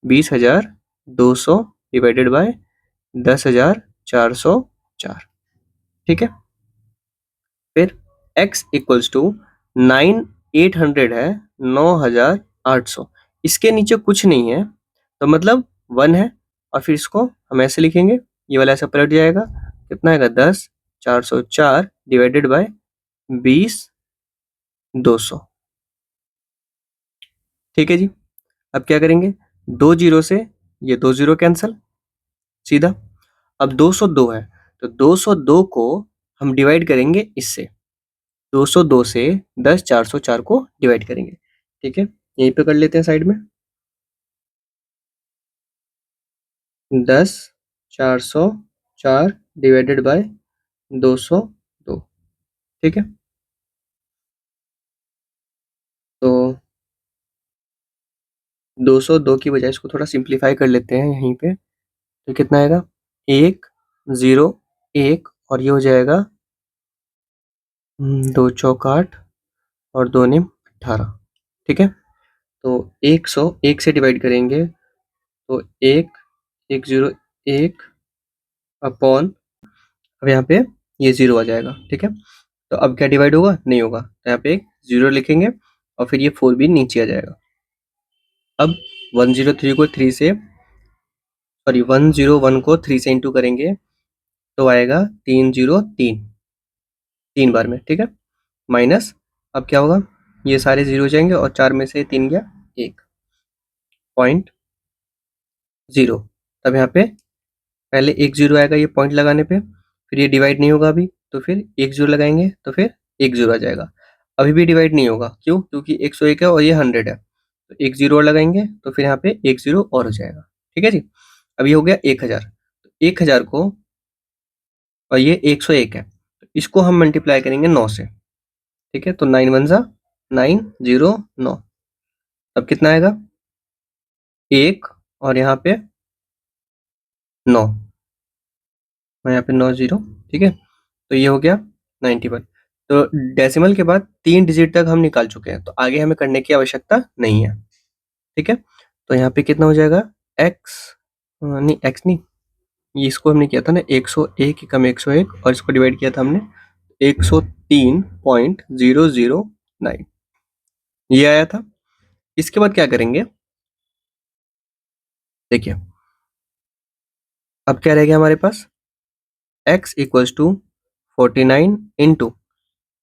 20,200 डिवाइडेड बाय 10,404। ठीक है, फिर x इक्वल्स टू 9800 है, 9,800, इसके नीचे कुछ नहीं है तो मतलब 1 है, और फिर इसको हम ऐसे लिखेंगे, ये वाला ऐसा पलट जाएगा, कितना आएगा, 10,404 डिवाइडेड बाय 20,200। ठीक है जी, अब क्या करेंगे, 2 जीरो से ये 2 जीरो कैंसल सीधा, अब 202 है तो 202 को हम डिवाइड करेंगे इससे, 202 से 10,404 को डिवाइड करेंगे। ठीक है, यहीं पे कर लेते हैं साइड में, 10,404 डिवाइडेड बाय 202। ठीक है, तो 202 की बजाय इसको थोड़ा सिंप्लीफाई कर लेते हैं यहीं पे, तो कितना आएगा, 1 0 1, और ये हो जाएगा 2 चौक 8 और 2 निम 18। ठीक है, तो 101 से डिवाइड करेंगे तो 1 1 0 1 अपॉन, अब यहाँ पे ये 0 आ जाएगा। ठीक है, तो अब क्या डिवाइड होगा, नहीं होगा, तो यहाँ पे एक 0 लिखेंगे और फिर ये 4 भी नीचे आ जाएगा। अब 103 को 3 से, सॉरी 101 को 3 से इंटू करेंगे तो आएगा 303, 3 बार में। ठीक है, माइनस, अब क्या होगा, ये सारे 0 हो जाएंगे और 4 में से 3 गया 1.0, तब यहाँ पे पहले 1 0 आएगा ये पॉइंट लगाने पे, फिर ये डिवाइड नहीं होगा अभी, तो फिर 1 0 लगाएंगे तो फिर 1 0 आ जाएगा, अभी भी डिवाइड नहीं होगा, क्यों, क्योंकि 101 है और ये 100 है, तो 1 0 और लगाएंगे तो फिर यहाँ पे 1 0 और हो जाएगा। ठीक है जी, अब ये हो गया 1000, तो 1000 को, और ये 101 है, तो इसको हम मल्टीप्लाई करेंगे 9 से। ठीक है, तो 9 1 जा 909, अब कितना आएगा, 1 और यहाँ पे 9, और यहाँ पे 9 0। ठीक है, तो ये हो गया 91। तो डेसिमल के बाद 3 डिजिट तक हम निकाल चुके हैं, तो आगे हमें करने की आवश्यकता नहीं है। ठीक है, तो यहाँ पे कितना हो जाएगा, x, नहीं x नहीं, ये इसको हमने किया था ना 101 कम 101, और इसको डिवाइड किया था हमने 103.009, ये आया था। इसके बाद क्या करेंगे, देखिए अब क्या रह गया हमारे पास, x इक्वल्स टू 49 इंटू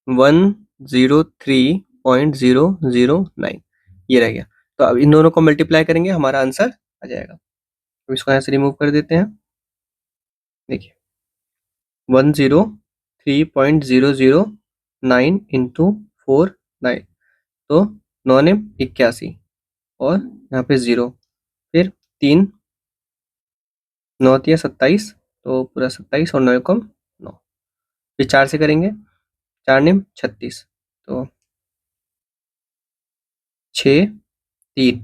103.009 3.009 ये रह गया। तो अब इन दोनों को मल्टीप्लाई करेंगे, हमारा आंसर आ जाएगा। तो इसको यहाँ से रिमूव कर देते हैं। देखिए 103.009 इंटू 4 9, तो 9 81 और यहाँ पे 0, फिर 3 9 तिया 27, तो पूरा 27 और 9 कम 9, फिर 4 से करेंगे, 4 9 36, तो 6 3,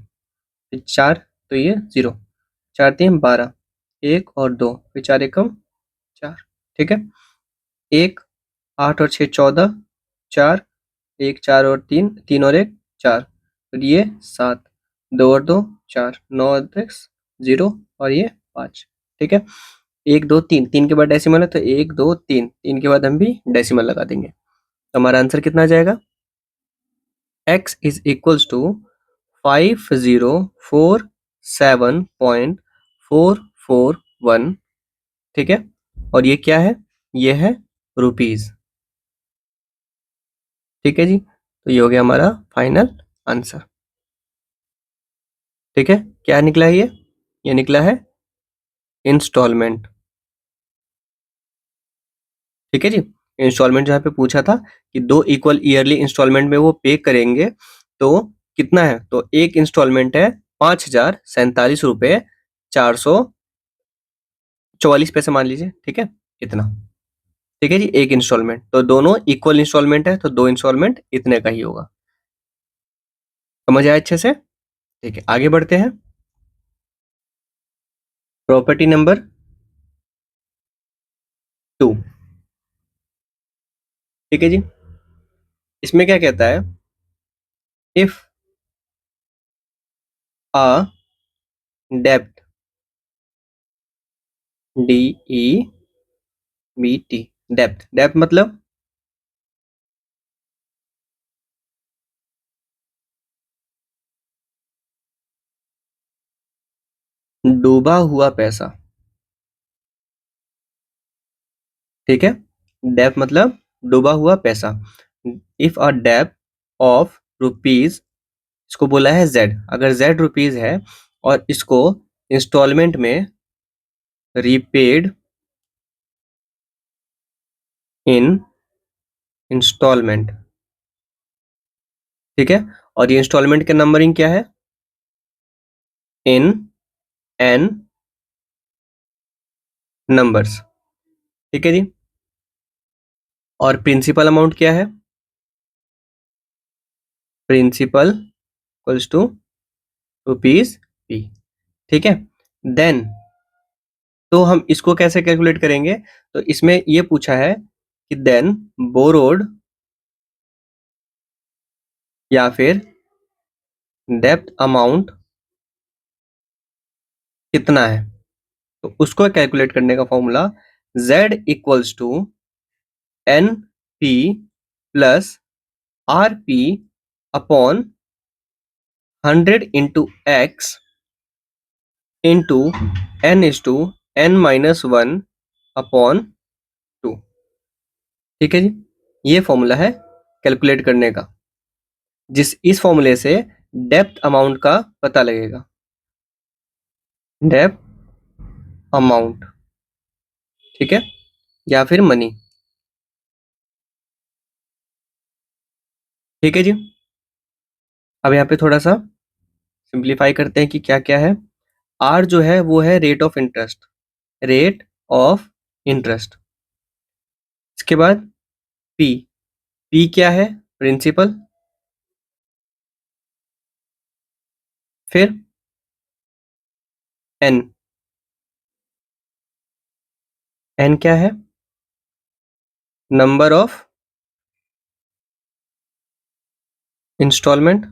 फिर 4, तो ये 0, 4 3 12, 1 और 2, फिर 4 एकम 4, ठीक है। 1 8 और 6 14, 4 1 4 और 3, 3 और 1 4, फिर ये 7, 2 और 2 4, 9 और 10 0 और ये 5, ठीक है। 1 2 3, 3 के बाद डेसिमल है, तो 1 2 3, 3 के बाद हम भी डेसिमल लगा देंगे। तो हमारा आंसर कितना आ जाएगा? x इज इक्वल्स टू 5047.441, ठीक है। और ये क्या है? ये है रुपीज, ठीक है जी। तो ये हो गया हमारा फाइनल आंसर, ठीक है। क्या निकला है ये निकला है इंस्टॉलमेंट, ठीक है जी। इंस्टॉलमेंट जहाँ पे पूछा था कि 2 इक्वल ईयरली इंस्टॉलमेंट में वो पे करेंगे तो कितना है, तो एक इंस्टॉलमेंट है 5047 रुपये 444 पैसे मान लीजिए, ठीक है, इतना, ठीक है जी। एक इंस्टॉलमेंट, तो दोनों इक्वल इंस्टॉलमेंट है, तो 2 इंस्टॉलमेंट इतने का ही होगा। समझ आया अच्छे से? ठीक है, आगे बढ़ते हैं। प्रॉपर्टी नंबर 2, ठीक है जी। इसमें क्या कहता है? इफ अ डेब्ट, DEBT, डेब्ट, डेब्ट मतलब डूबा हुआ पैसा, ठीक है। डेब्ट मतलब डूबा हुआ पैसा। इफ अ डेब्ट ऑफ रुपीज, इसको बोला है जेड, अगर जेड रुपीज है और इसको इंस्टॉलमेंट में रीपेड इन इंस्टॉलमेंट, ठीक है। और ये इंस्टॉलमेंट का नंबरिंग क्या है? इन एन नंबर्स, ठीक है जी। और प्रिंसिपल अमाउंट क्या है? Principal equals to rupees p, ठीक है। देन तो हम इसको कैसे कैलकुलेट करेंगे? तो इसमें ये पूछा है कि देन बोरोड या फिर डेप्थ अमाउंट कितना है, तो उसको कैलकुलेट करने का formula z equals to n p plus r p upon 100 into x into n is to n minus 1 upon 2, ठीक है जी। ये फॉर्मूला है कैलकुलेट करने का, इस फॉर्मूले से डेप्थ अमाउंट का पता लगेगा। डेप्थ अमाउंट, ठीक है, या फिर मनी, ठीक है जी। अब यहाँ पे थोड़ा सा सिंप्लीफाई करते हैं कि क्या क्या है। आर जो है वो है rate of interest, rate of interest. इसके बाद पी, पी क्या है? प्रिंसिपल। फिर एन, एन क्या है? Number of instalment.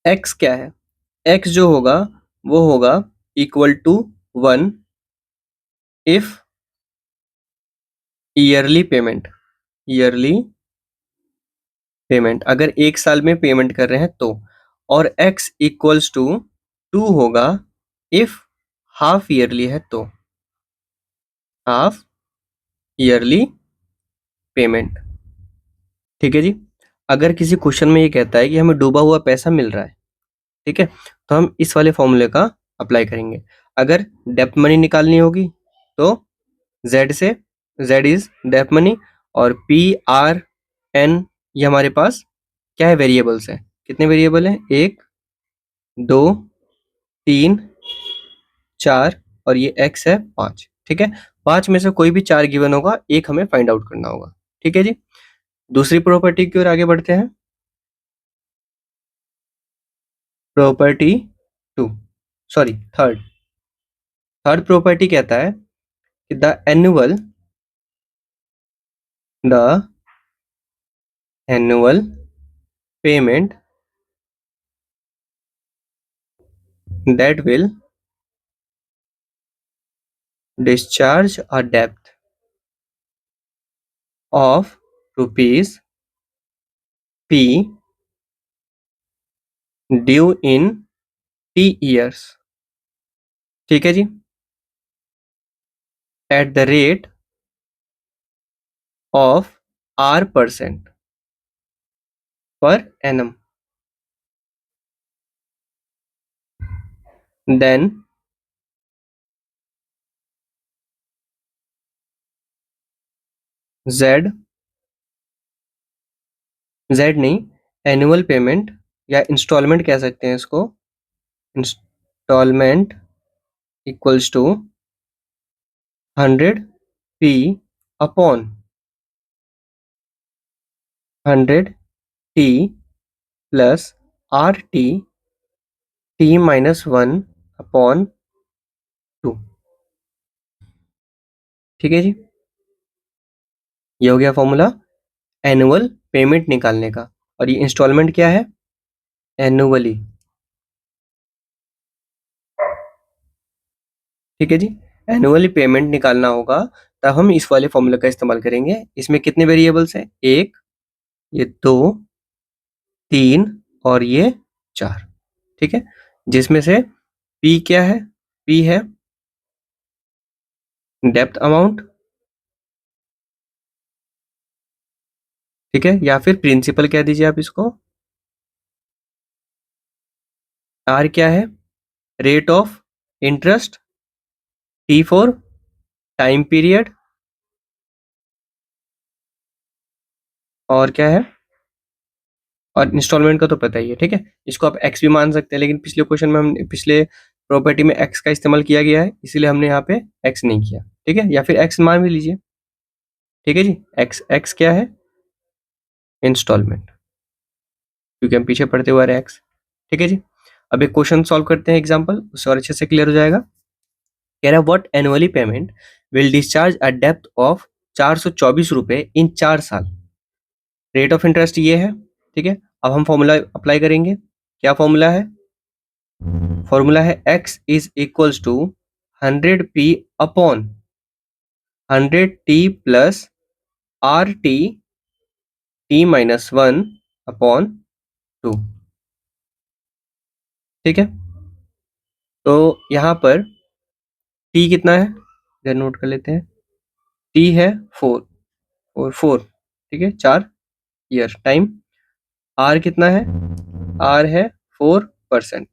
एक्स क्या है? एक्स जो होगा वो होगा equal to 1 if yearly payment, yearly payment अगर एक साल में पेमेंट कर रहे हैं तो। और x इक्वल्स टू 2 होगा इफ हाफ ईयरली है तो, हाफ ईयरली पेमेंट। ठीक है जी। अगर किसी क्वेश्चन में ये कहता है कि हमें डूबा हुआ पैसा मिल रहा है, ठीक है, तो हम इस वाले फॉर्मूले का अप्लाई करेंगे। अगर डेप्थ मनी निकालनी होगी तो Z से, Z इज डेप्थ मनी, और PRN ये हमारे पास क्या है, वेरिएबल्स है। कितने वेरिएबल हैं, 1 2 3 4, और ये X है 5। ठीक है, 5 में से कोई भी 4 गिवन होगा, एक हमें फाइंड आउट करना होगा। ठीक है जी। दूसरी प्रॉपर्टी की ओर आगे बढ़ते हैं। प्रॉपर्टी 2, सॉरी थर्ड प्रॉपर्टी कहता है कि the annual payment that will discharge a debt of rupees P due in T years, ठीक है जी, at the rate of R% per annum, then Z नहीं, एनुअल पेमेंट या इंस्टॉलमेंट कह सकते हैं इसको, installment equals to 100P upon 100T plus RT T-1 upon 2। ठीक है जी, ये हो गया फॉर्मूला एनुअल पेमेंट निकालने का। और ये इंस्टॉलमेंट क्या है, एनुअली। ठीक है जी, एनुअली पेमेंट निकालना होगा तब हम इस वाले फॉर्मूले का इस्तेमाल करेंगे। इसमें कितने वेरिएबल्स हैं, 1, ये 2, 3 और ये 4। ठीक है, जिसमें से P क्या है, P है डेप्थ अमाउंट, ठीक है, या फिर प्रिंसिपल कह दीजिए आप इसको। R क्या है, rate of interest, T for time period, और क्या है, और इंस्टॉलमेंट का तो पता ही है। ठीक है, इसको आप एक्स भी मान सकते हैं, लेकिन पिछले क्वेश्चन में हम पिछले प्रॉपर्टी में एक्स का इस्तेमाल किया गया है, इसीलिए हमने यहाँ पे एक्स नहीं किया। ठीक है, या फिर एक्स मान भी लीजिए। ठीक है जी, एक्स एक्स क्या है, इंस्टॉलमेंट, क्योंकि हम पीछे पढ़ते हुए आ रहे हैं एक्स। ठीक है जी, अब एक क्वेश्चन सॉल्व करते हैं एग्जाम्पल, उससे और अच्छे से क्लियर हो जाएगा। कह रहा है what annually payment will discharge a depth of 424 रुपए इन 4 साल। रेट ऑफ इंटरेस्ट ये है। ठीक है, अब हम फॉर्मूला अप्लाई करेंगे। क्या फॉर्मूला है, फॉर्मूला है x is equals to 100p upon 100t plus RT T-1 upon 2। ठीक है, तो यहाँ पर t कितना है, इधर नोट कर लेते हैं। t है 4 और 4, ठीक है, 4 ईयर टाइम। r कितना है, r है 4%।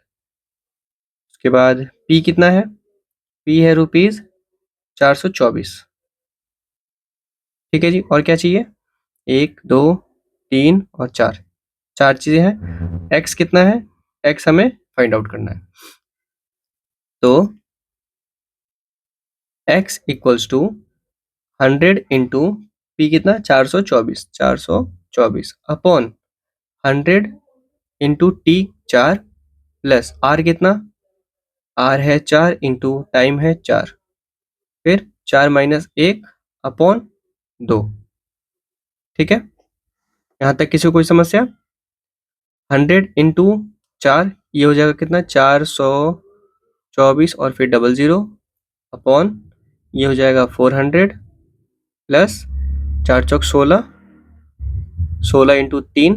उसके बाद p कितना है, p है रुपीज 424। ठीक है जी, और क्या चाहिए, 1 2 3 और 4, 4 चीजें हैं। x कितना है, x हमें फाइंड आउट करना है। तो x equals to 100 into p कितना, 424 upon 100 into t 4 plus r कितना, r है 4 इंटू टाइम है 4, फिर 4 माइनस 1 अपॉन 2। ठीक है, यहाँ तक किसी को कोई समस्या। 100 इंटू 4 ये हो जाएगा कितना, 424 और फिर 00 अपॉन ये हो जाएगा 400 plus 4 Chowk 16, 16 into 3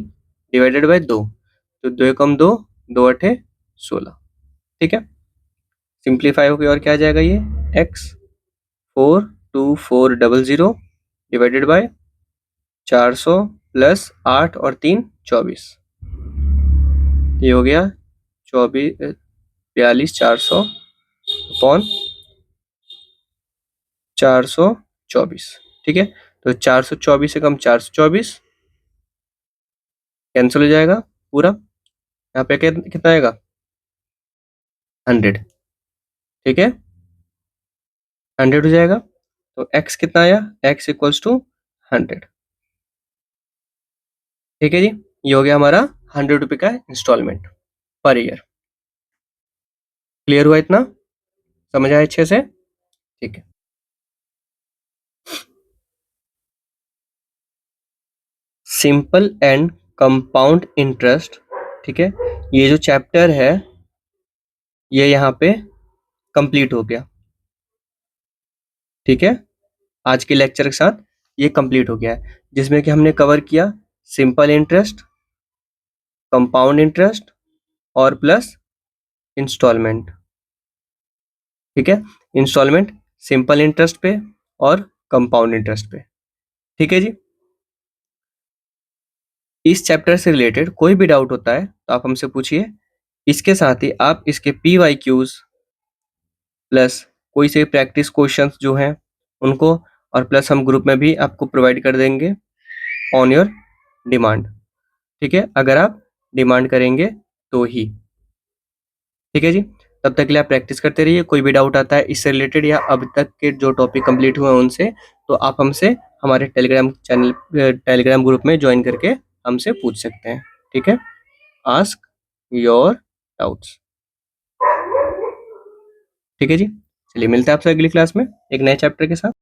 divided by 2, तो 2 कम 2, 2 अठे 16। ठीक है, सिंप्लीफाई होकर और क्या आ जाएगा, ये x 4240 डिवाइडेड बाय 400 प्लस 8 और 3 24, ये हो गया 42 अपॉन 424। ठीक है, तो 424 से कम 424 कैंसिल हो जाएगा पूरा, यहाँ पे कितना आएगा 100। ठीक है, 100 हो जाएगा, तो x कितना आया, x इक्वल्स टू 100। ठीक है जी, ये हो गया हमारा 100 रुपये का इंस्टॉलमेंट पर ईयर। क्लियर हुआ इतना, समझ आया अच्छे से? ठीक है, सिंपल एंड कंपाउंड इंटरेस्ट। ठीक है, ये जो चैप्टर है ये यहाँ पे कंप्लीट हो गया। ठीक है, आज के लेक्चर के साथ ये कंप्लीट हो गया है, जिसमें कि हमने कवर किया सिंपल इंटरेस्ट, कंपाउंड इंटरेस्ट और प्लस इंस्टॉलमेंट। ठीक है, इंस्टॉलमेंट सिंपल इंटरेस्ट पे और कंपाउंड इंटरेस्ट पे। ठीक है जी, इस चैप्टर से रिलेटेड कोई भी डाउट होता है तो आप हमसे पूछिए। इसके साथ ही आप इसके PYQs प्लस कोई से प्रैक्टिस क्वेश्चंस जो हैं उनको, और प्लस हम ग्रुप में भी आपको प्रोवाइड कर देंगे ऑन योर डिमांड। ठीक है, अगर आप डिमांड करेंगे तो ही। ठीक है जी, तब तक के लिए आप प्रैक्टिस करते रहिए। कोई भी डाउट आता है इससे रिलेटेड या अब तक के जो टॉपिक कंप्लीट हुए हैं उनसे, तो आप हमसे हमारे टेलीग्राम चैनल, टेलीग्राम ग्रुप में ज्वाइन करके हमसे पूछ सकते हैं। ठीक है, आस्क योर डाउट्स। ठीक है जी, चलिए मिलते हैं आपसे अगली क्लास में एक नए चैप्टर के साथ।